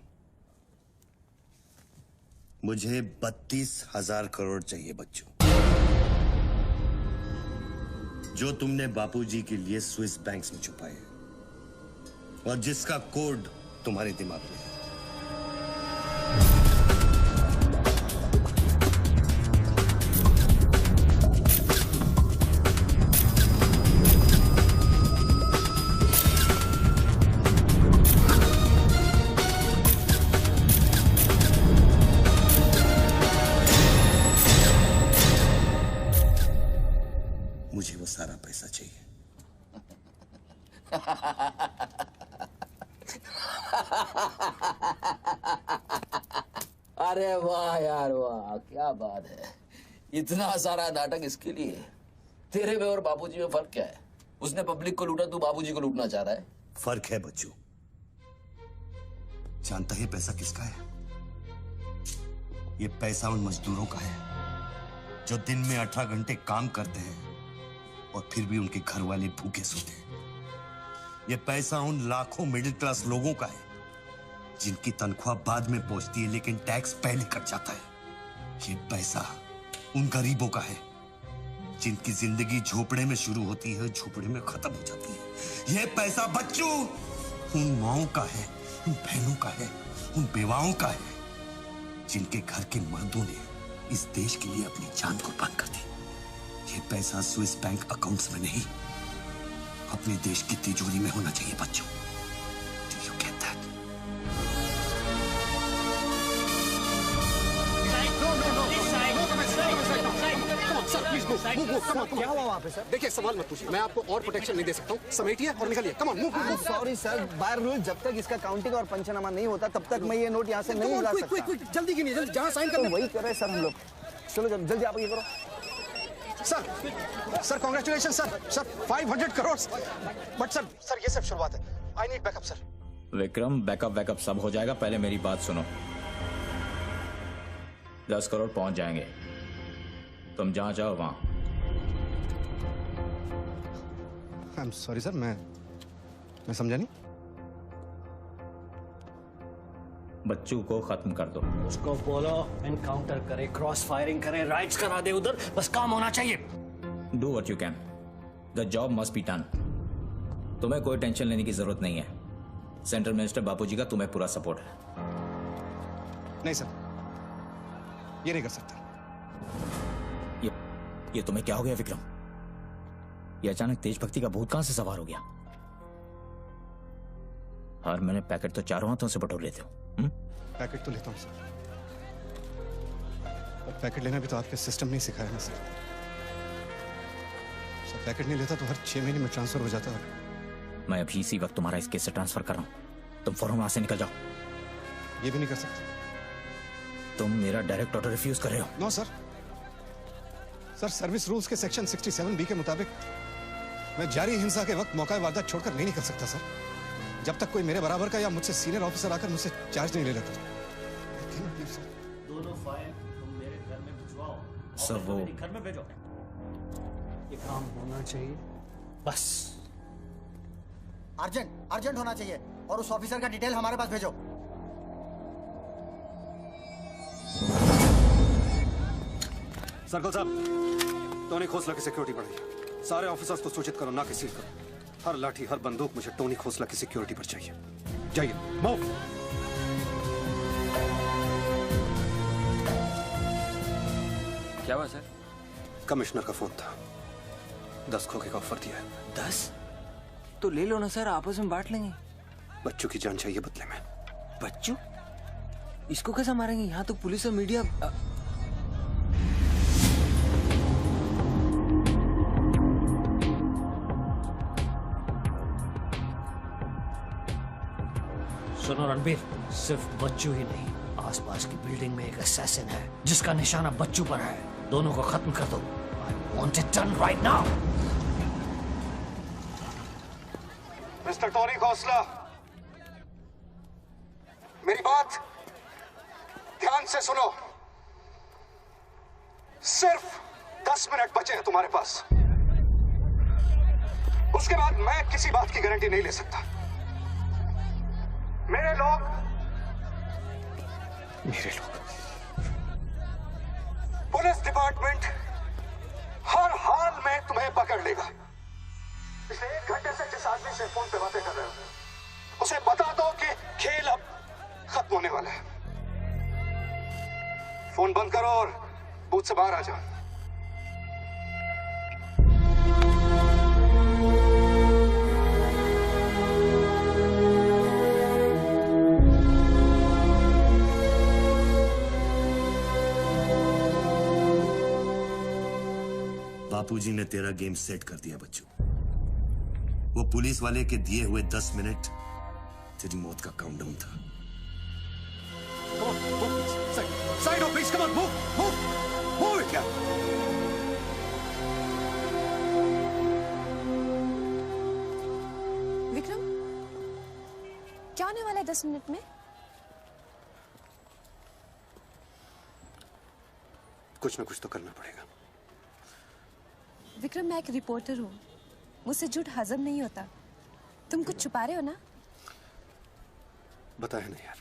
मुझे 32,000 करोड़ चाहिए बच्चों, जो तुमने बापूजी के लिए स्विस बैंक्स में छुपाए हैं और जिसका कोड तुम्हारे दिमाग में है। मुझे वो सारा पैसा चाहिए। अरे वाह यार वाह, क्या बात है। इतना सारा नाटक इसके लिए? तेरे में और बापूजी में फर्क क्या है? उसने पब्लिक को लूटा, तू बापूजी को लूटना चाह रहा है। फर्क है बच्चू। जानता है पैसा किसका है? ये पैसा उन मजदूरों का है जो दिन में 18 घंटे काम करते हैं और फिर भी उनके घर वाले भूखे सोते हैं। ये पैसा उन लाखों मिडिल क्लास लोगों का है जिनकी तनख्वाह बाद में पहुंचती है लेकिन टैक्स पहले कट जाता है। ये पैसा उन गरीबों का है जिनकी जिंदगी झोपड़े में शुरू होती है, झोपड़े में खत्म हो जाती है। ये पैसा बच्चों उन माओं का है, उन बहनों का है, उन बेवाओं का है जिनके घर के मर्दों ने इस देश के लिए अपनी जान कुर्बान कर दी। ये पैसा स्विस बैंक अकाउंट्स में नहीं, अपने देश की तिजोरी में होना चाहिए बच्चों। Do you get that? क्या हुआ वहाँ पे सर? देखिए, सवाल मत पूछिए, मैं आपको और प्रोटेक्शन नहीं दे सकता हूँ। समेटिए और निकलिए। Come on, move. Sorry sir, by rule जब तक इसका काउंटिंग और पंचनामा नहीं होता तब तक मैं ये नोट यहाँ से नहीं ला सकता। क्विक, जल्दी गिनिए, जल्दी। जहाँ साइन करना वही कर रहे हैं सर हम लोग। चलो जल्दी आप ये करो। Sir congratulation sir 500 crore. But sir ये सब शुरुआत है। I need backup sir. Vikram, backup सब हो जाएगा, पहले मेरी बात सुनो। 10 करोड़ पहुंच जाएंगे, तुम जहां जाओ वहां। आई एम सॉरी सर, मैं समझा नहीं। बच्चू को खत्म कर दो। उसको बोलो एनकाउंटर करे, क्रॉस फायरिंग करे, राइट्स करा दे उधर, बस काम होना चाहिए। Do what you can, the job must be done. तुम्हें कोई टेंशन लेने की जरूरत नहीं है। सेंट्रल मिनिस्टर बापूजी का तुम्हें पूरा सपोर्ट है। नहीं सर, ये नहीं कर सकता। ये तुम्हें क्या हो गया विक्रम? ये अचानक देशभक्ति का भूत कहां से सवार हो गया? हर महीने पैकेट तो चारों हाथों से बटोर लेते हो। पैकेट तो लेता हूँ सर, और पैकेट लेना भी तो आपके सिस्टम ने सिखाया ना सर। पैकेट नहीं लेता तो हर 6 महीने में ट्रांसफर हो जाता है। मैं अभी इसी वक्त तुम्हारा इस केस से ट्रांसफर कर रहा हूं। तुम फौरन वहां से निकल जाओ। ये भी नहीं कर सकते। तुम मेरा डायरेक्ट ऑर्डर रिफ्यूज कर रहे हो। No sir. Sir service rules के सेक्शन 67B के मुताबिक मैं जारी हिंसा के वक्त मौका वारदात छोड़कर नहीं निकल सकता सर, जब तक कोई मेरे बराबर का या मुझसे सीनियर ऑफिसर आकर मुझसे चार्ज नहीं ले लेता। दोनों फाइल तुम मेरे घर में भिजवाओ। सर वो घर में भेजो। ये काम होना चाहिए बस। अर्जेंट होना चाहिए और उस ऑफिसर का डिटेल हमारे पास भेजो। सर्कल साहब, टोनी खोसला की सिक्योरिटी बढ़ाइए। सारे ऑफिसर्स को सूचित करो, ना कि सील करो। हर लाठी हर बंदूक मुझे टोनी खोसला की सिक्योरिटी पर चाहिए। जाइए, मूव। क्या हुआ सर? कमिश्नर का फोन था, 10 खोखे का ऑफर दिया है। 10? तो ले लो ना सर, आपस में बांट लेंगे। बच्चों की जान चाहिए बदले में। बच्चों? इसको कैसा मारेंगे? यहाँ तो पुलिस और मीडिया। सुनो रणबीर, सिर्फ बच्चू ही नहीं, आसपास की बिल्डिंग में एक असैसिन है जिसका निशाना बच्चू पर है। दोनों को खत्म कर दो। I want it done right now. Mister Tony Khosla, मेरी बात ध्यान से सुनो। सिर्फ 10 मिनट बचे हैं तुम्हारे पास। उसके बाद मैं किसी बात की गारंटी नहीं ले सकता। मेरे लोग पुलिस डिपार्टमेंट हर हाल में तुम्हें पकड़ लेगा। पिछले 1 घंटे से जिस आदमी से फोन पे बातें कर रहे हो उसे बता दो कि खेल अब खत्म होने वाला है। फोन बंद करो और बूथ से बाहर आ जाओ। बापूजी ने तेरा गेम सेट कर दिया बच्चू। वो पुलिस वाले के दिए हुए 10 मिनट तेरी मौत का काउंटडाउन था। Side on, please, come on, move it, yeah. Vikram, क्या होने वाला है 10 मिनट में? कुछ ना कुछ तो करना पड़ेगा। विक्रम, मैं एक रिपोर्टर हूँ, मुझसे झूठ हजम नहीं होता। तुम कुछ छुपा रहे हो ना? बताया नहीं यार,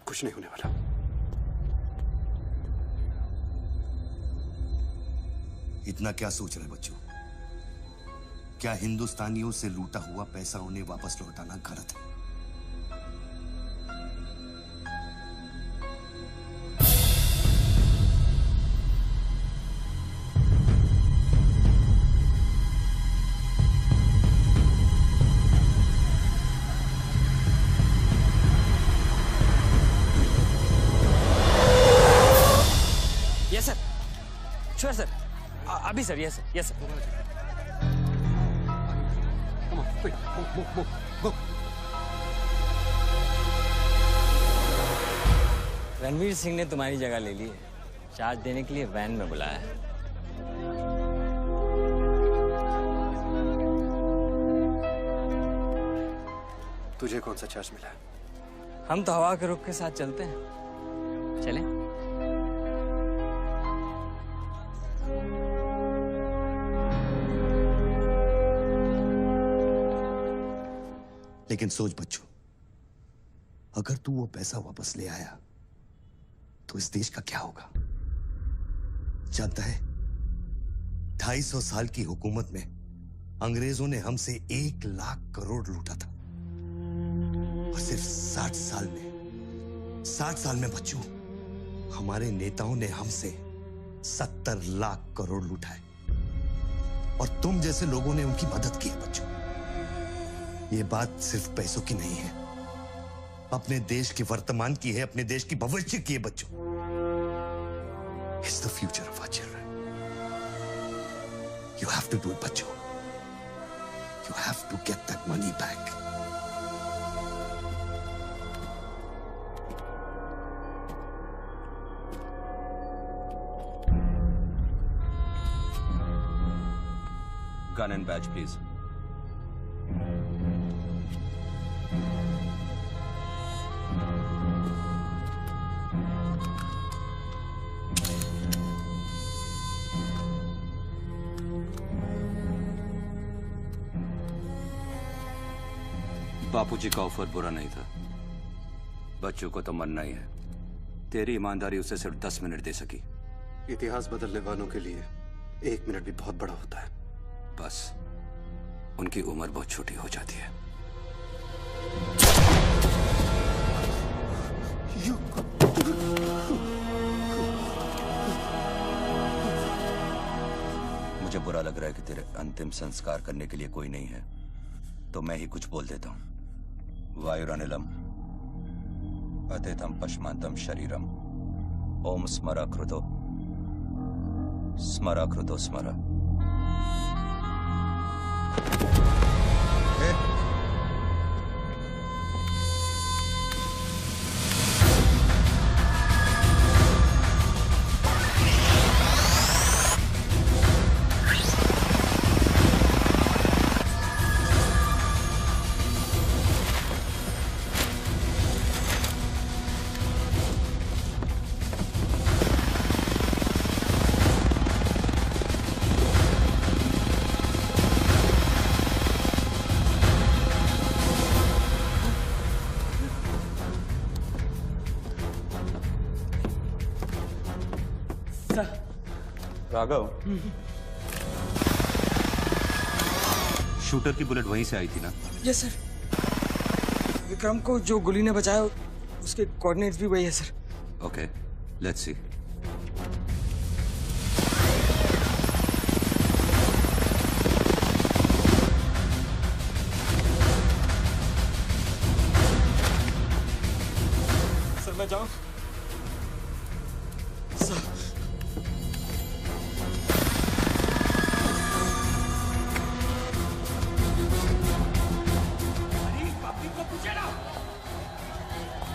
कुछ नहीं होने वाला। इतना क्या सोच रहे बच्चों? क्या हिंदुस्तानियों से लूटा हुआ पैसा उन्हें वापस लौटाना गलत है? श्योर सर, अभी sir. Yes sir. Ranveer Singh ने तुम्हारी जगह ले ली है, चार्ज देने के लिए वैन में बुलाया है। तुझे कौन सा चार्ज मिला है? हम तो हवा के रुख के साथ चलते हैं। चलें? लेकिन सोच बच्चों, अगर तू वो पैसा वापस ले आया तो इस देश का क्या होगा? जानता है, 250 साल की हुकूमत में अंग्रेजों ने हमसे 1 लाख करोड़ लूटा था और सिर्फ 60 साल में बच्चों, हमारे नेताओं ने हमसे 70 लाख करोड़ लूटा है और तुम जैसे लोगों ने उनकी मदद की है बच्चों। ये बात सिर्फ पैसों की नहीं है, अपने देश के वर्तमान की है, अपने देश की भविष्य की है बच्चों। It's the future of our children. You have to do it, बच्चों। You have to get that money back. Gun and badge, please. बापूजी का ऑफर बुरा नहीं था। बच्चों को तो मरना ही है। तेरी ईमानदारी उसे सिर्फ 10 मिनट दे सकी। इतिहास बदलने वालों के लिए 1 मिनट भी बहुत बड़ा होता है। बस उनकी उम्र बहुत छोटी हो जाती है। मुझे बुरा लग रहा है कि तेरे अंतिम संस्कार करने के लिए कोई नहीं है, तो मैं ही कुछ बोल देता हूं। वायुरनिलम अतिथम पश्मांतम शरीरम ओम स्मरा कृतो स्मरा कृतो स्मरा। राघव, शूटर की बुलेट वहीं से आई थी ना? Yes sir. विक्रम को जो गोली ने बचाया उसके कोऑर्डिनेट्स भी वही है sir. Okay, let's see. Sir मैं जाऊं? सर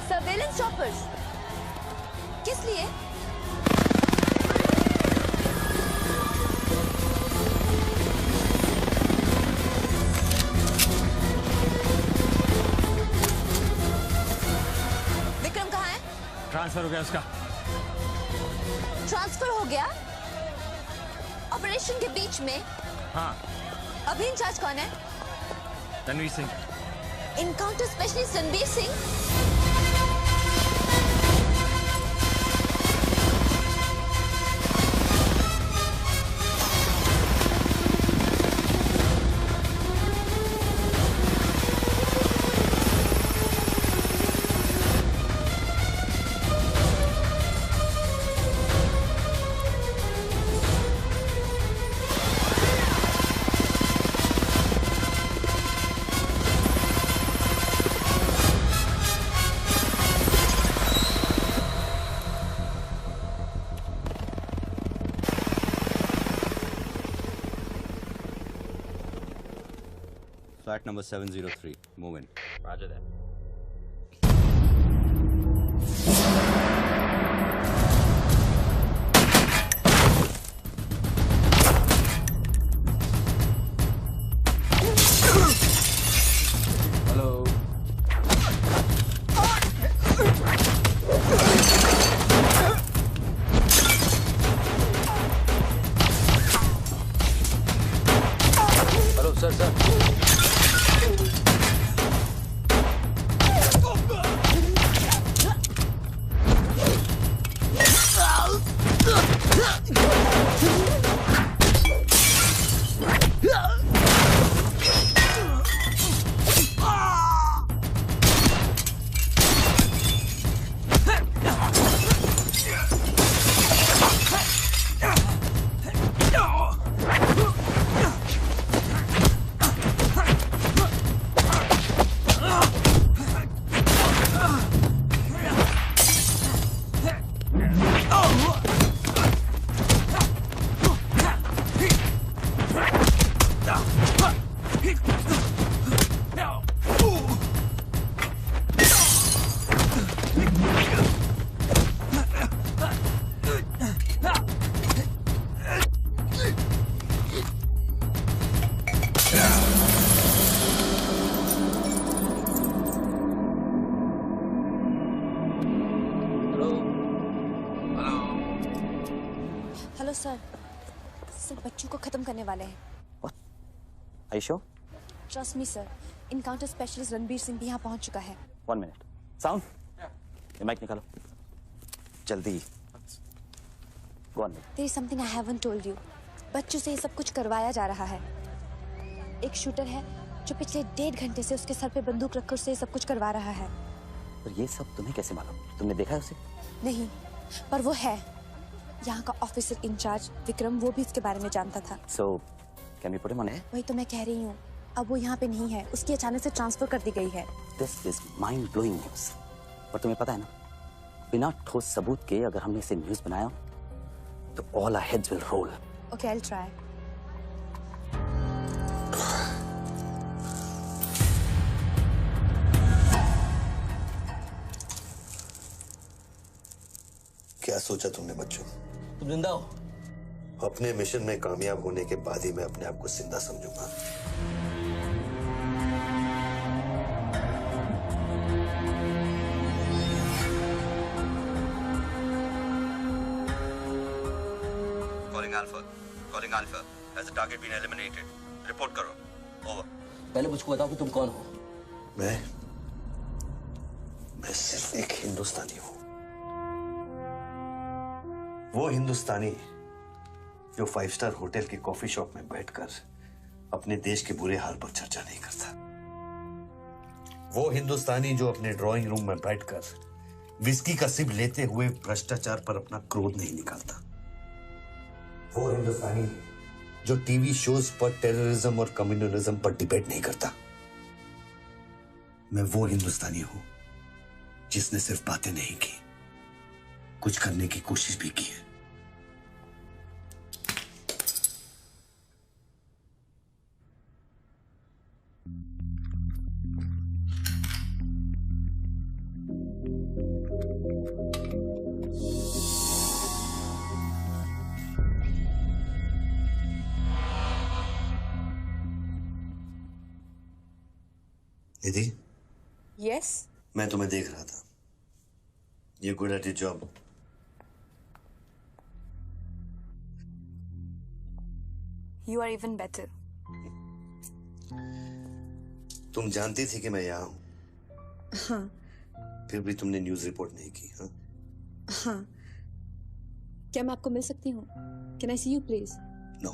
सर्वेलेंस चॉपर्स किस लिए? विक्रम कहाँ है? ट्रांसफर हो गया उसका। ट्रांसफर हो गया? ऑपरेशन के बीच में? हाँ। अभी इंचार्ज कौन है? Ranveer Singh. Encounter specialist Ranveer Singh? Flat number 703. Move in. Roger that. Hello. Hello sir. Sir बच्चों को खत्म करने वाले हैं। आयशो, trust me sir, encounter specialist Ranbir Singh भी यहाँ पहुँच चुका है। 1 मिनट। साउंड, ये माइक निकालो जल्दी। Go on. There is something I haven't told you. बच्चों से ये सब कुछ करवाया जा रहा है। एक शूटर है जो पिछले 1.5 घंटे से उसके सर पे बंदूक रखकर उसे ये सब कुछ करवा रहा है। पर ये सब तुम्हें कैसे मालूम? तुमने देखा है उसे? नहीं, पर वो है। यहाँ का ऑफिसर इंचार्ज विक्रम, वो भी इसके बारे में जानता था। So, can we put him on air? वही तो मैं कह रही हूँ, अब वो यहाँ पे नहीं है, उसकी अचानक से ट्रांसफर कर दी गई है। This is mind-blowing news. पर तुम्हें पता है ना, बिना ठोस सबूत के अगर हमने इसे न्यूज बनाया तो all our heads will roll. Okay, I'll try. क्या सोचा तुमने बच्चों? तुम जिंदा हो? अपने मिशन में कामयाब होने के बाद ही मैं अपने आप को जिंदा समझूंगा। Calling Alpha. Has the target been eliminated? Report करो. Over. पहले मुझको बताओ कि तुम कौन हो? मैं सिर्फ एक हिंदुस्तानी हूं। वो हिंदुस्तानी जो 5 स्टार होटल के कॉफी शॉप में बैठकर अपने देश के बुरे हाल पर चर्चा नहीं करता। वो हिंदुस्तानी जो अपने ड्राइंग रूम में बैठकर विस्की का सिप लेते हुए भ्रष्टाचार पर अपना क्रोध नहीं निकालता। वो हिंदुस्तानी जो टीवी शोज पर टेररिज्म और कम्युनलिज्म पर डिबेट नहीं करता। मैं वो हिंदुस्तानी हूं जिसने सिर्फ बातें नहीं की, कुछ करने की कोशिश भी की है। निधि, यस, मैं तुम्हें देख रहा था। You good at your job? You are even better. तुम जानती थी कि मैं यहाँ हूँ, हाँ। फिर भी तुमने न्यूज रिपोर्ट नहीं की। हाँ? हाँ। क्या मैं आपको मिल सकती हूँ? Can I see you, please? No.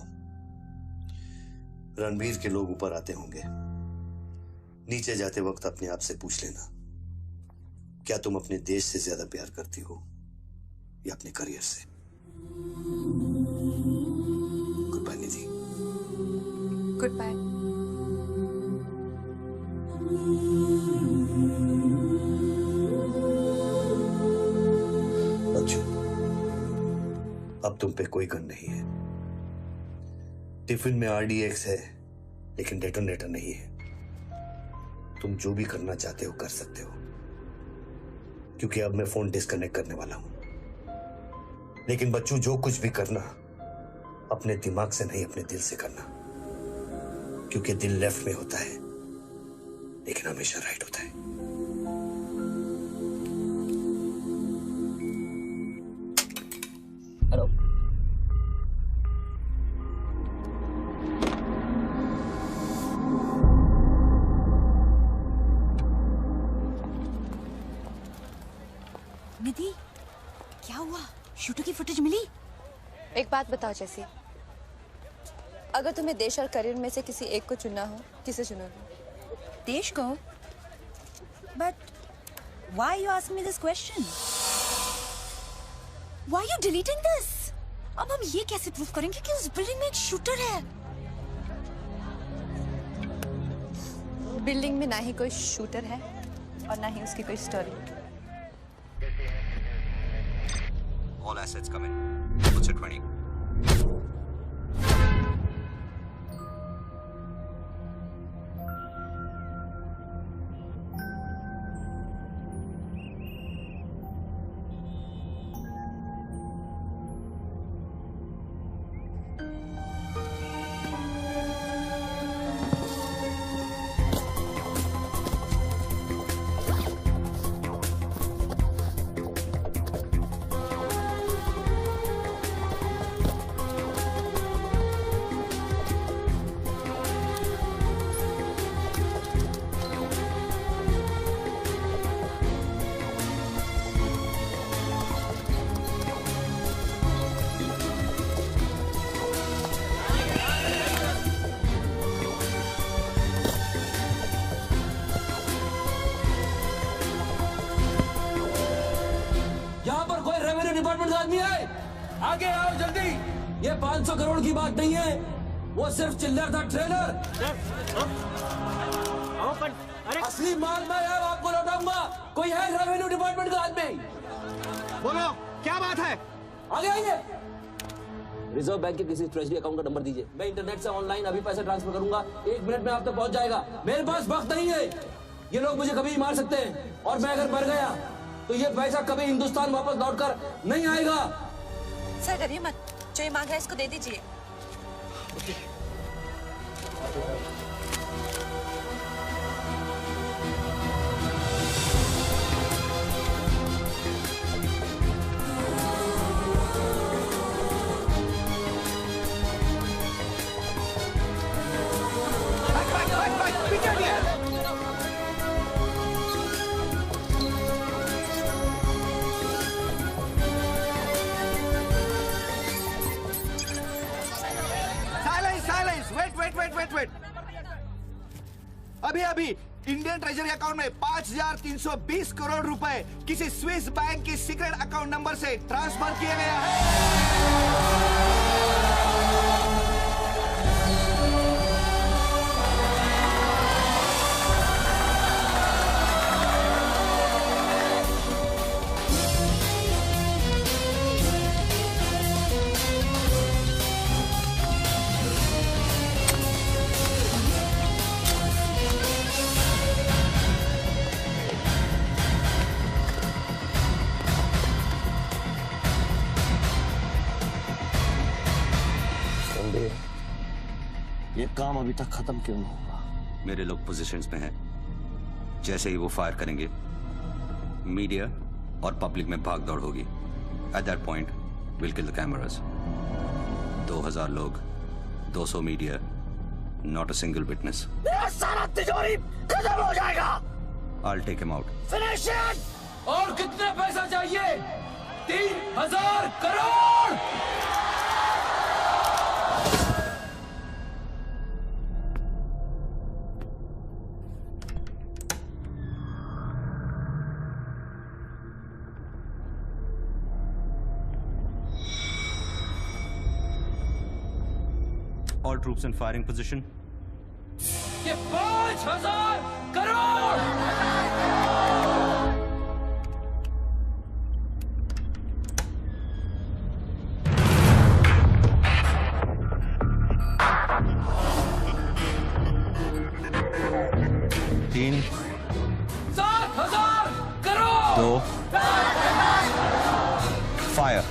Ranbir के लोग ऊपर आते होंगे। नीचे जाते वक्त अपने आप से पूछ लेना, क्या तुम अपने देश से ज्यादा प्यार करती हो या अपने करियर से? Goodbye Nidhi. Goodbye. बच्चों, अब तुम पे कोई गन नहीं है। टिफिन में RDX है, लेकिन डेटोनेटर नहीं है। तुम जो भी करना चाहते हो कर सकते हो, क्योंकि अब मैं फोन डिस्कनेक्ट करने वाला हूं। लेकिन बच्चों, जो कुछ भी करना अपने दिमाग से नहीं, अपने दिल से करना, क्योंकि दिल लेफ्ट में होता है लेकिन हमेशा राइट होता है। हेलो, निधि, क्या हुआ? शूटर की फुटेज मिली? एक बात बताओ जैसी, अगर तुम्हें देश और करियर में से किसी एक को चुनना हो, किसे चुनोगे? देश को? But why you ask me this question? Why you deleting this? अब हम ये कैसे प्रूफ करेंगे कि उस बिल्डिंग में एक शूटर है? बिल्डिंग में ना ही कोई शूटर है और ना ही उसकी कोई story. All assets come in. What's your 20? Department का आदमी है, आगे आओ जल्दी। ये 500 करोड़ की बात नहीं है, वो सिर्फ चिल्लर था, ट्रेलर। असली माल मैं आपको लौटाऊंगा। कोई है रेवेन्यू डिपार्टमेंट का आदमी? बोलो क्या बात है? आगे आइए। रिजर्व बैंक के किसी ट्रेजरी अकाउंट का नंबर दीजिए, मैं इंटरनेट से ऑनलाइन अभी पैसे ट्रांसफर करूंगा, 1 मिनट में आप तक पहुंच जाएगा। मेरे पास वक्त नहीं है, ये लोग मुझे कभी मार सकते हैं, और मैं अगर मर गया तो ये पैसा कभी हिंदुस्तान वापस लौटकर नहीं आएगा। सर डरिए मत, जो ये मांग रहा है इसको दे दीजिए। अभी इंडियन ट्रेजरी अकाउंट में 5,320 करोड़ रुपए किसी स्विस बैंक की सीक्रेट अकाउंट नंबर से ट्रांसफर किए गए हैं। ये काम अभी तक खत्म क्यों नहीं हुआ? मेरे लोग पोजीशंस में हैं। जैसे ही वो फायर करेंगे, मीडिया और पब्लिक में भाग दौड़ होगी। At that point will kill the cameras. 2000 लोग, 200 media, not a single witness. मेरा सारा तिजोरी खत्म हो जाएगा। I'll take him out. Finish it. और कितने पैसा चाहिए? 3000 crore. All troops in firing position. ये 5000 करोड़। तीन 7000 crore. 2 fire.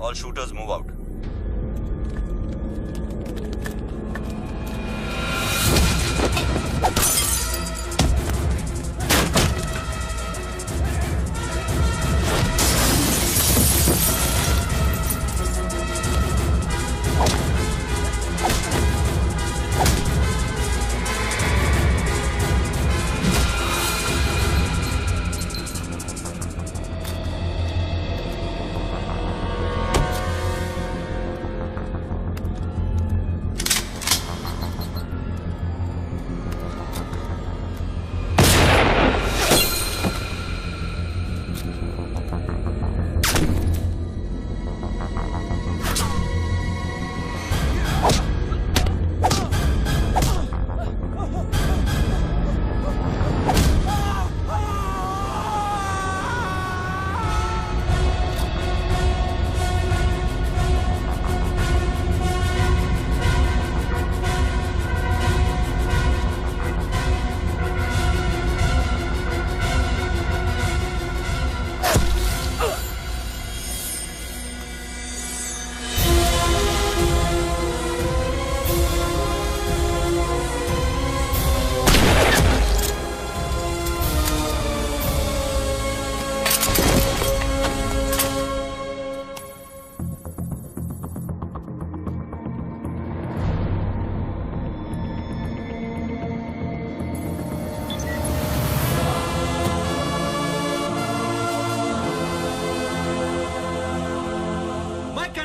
All shooters move out.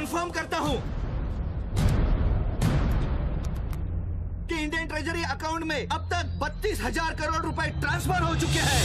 Confirm करता हूं कि इंडियन ट्रेजरी अकाउंट में अब तक 32,000 करोड़ रुपए ट्रांसफर हो चुके हैं।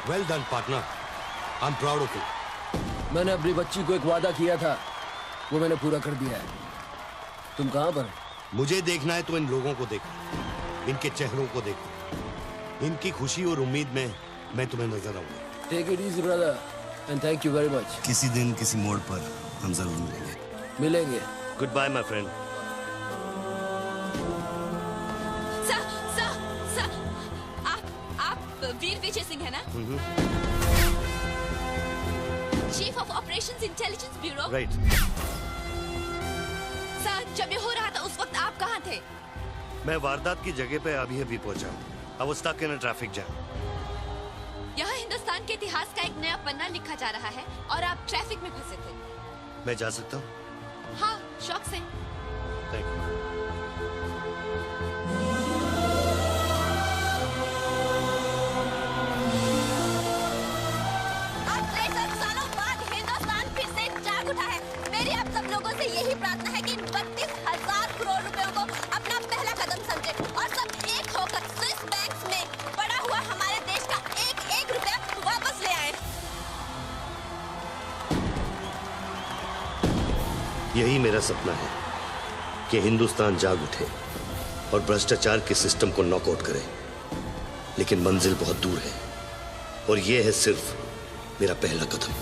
Well done, partner. I'm proud of you. मैंने अपनी बच्ची को एक वादा किया था, वो मैंने पूरा कर दिया है। तुम कहाँ पर? मुझे देखना है तो इन लोगों को देखो, इनके चेहरों को देखो, इनकी खुशी और उम्मीद में मैं तुम्हें नजर आऊंगा। Take it easy, brother, and thank you very much. किसी दिन किसी मोड़ पर हम जरूर मिलेंगे। Goodbye, my friend. सर, आप वीर विजय सिंह है ना? Chief of operations intelligence bureau. Right. Sir, जब ये हो रहा था उस वक्त आप कहाँ थे? मैं वारदात की जगह पे अभी पहुंचा। I was stuck in a traffic jam. यहाँ हिंदुस्तान के इतिहास का एक नया पन्ना लिखा जा रहा है और आप ट्रैफिक में फंसे थे। मैं जा सकता हूँ? हाँ, शौक से। Thank you. आज 63 सालों बाद हिंदुस्तान फिर से जाग उठा है। मेरी आप सब लोगों से यही प्रार्थना है कि 32,000 करोड़ रुपयों को अपना पहला कदम समझे और सब एक होकर स्विस बैंक्स में पड़ा हुआ हमारे देश का एक रुपया वापस ले आए। यही मेरा सपना है कि हिंदुस्तान जाग उठे और भ्रष्टाचार के सिस्टम को नॉकआउट करे, लेकिन मंजिल बहुत दूर है और यह है सिर्फ मेरा पहला कदम।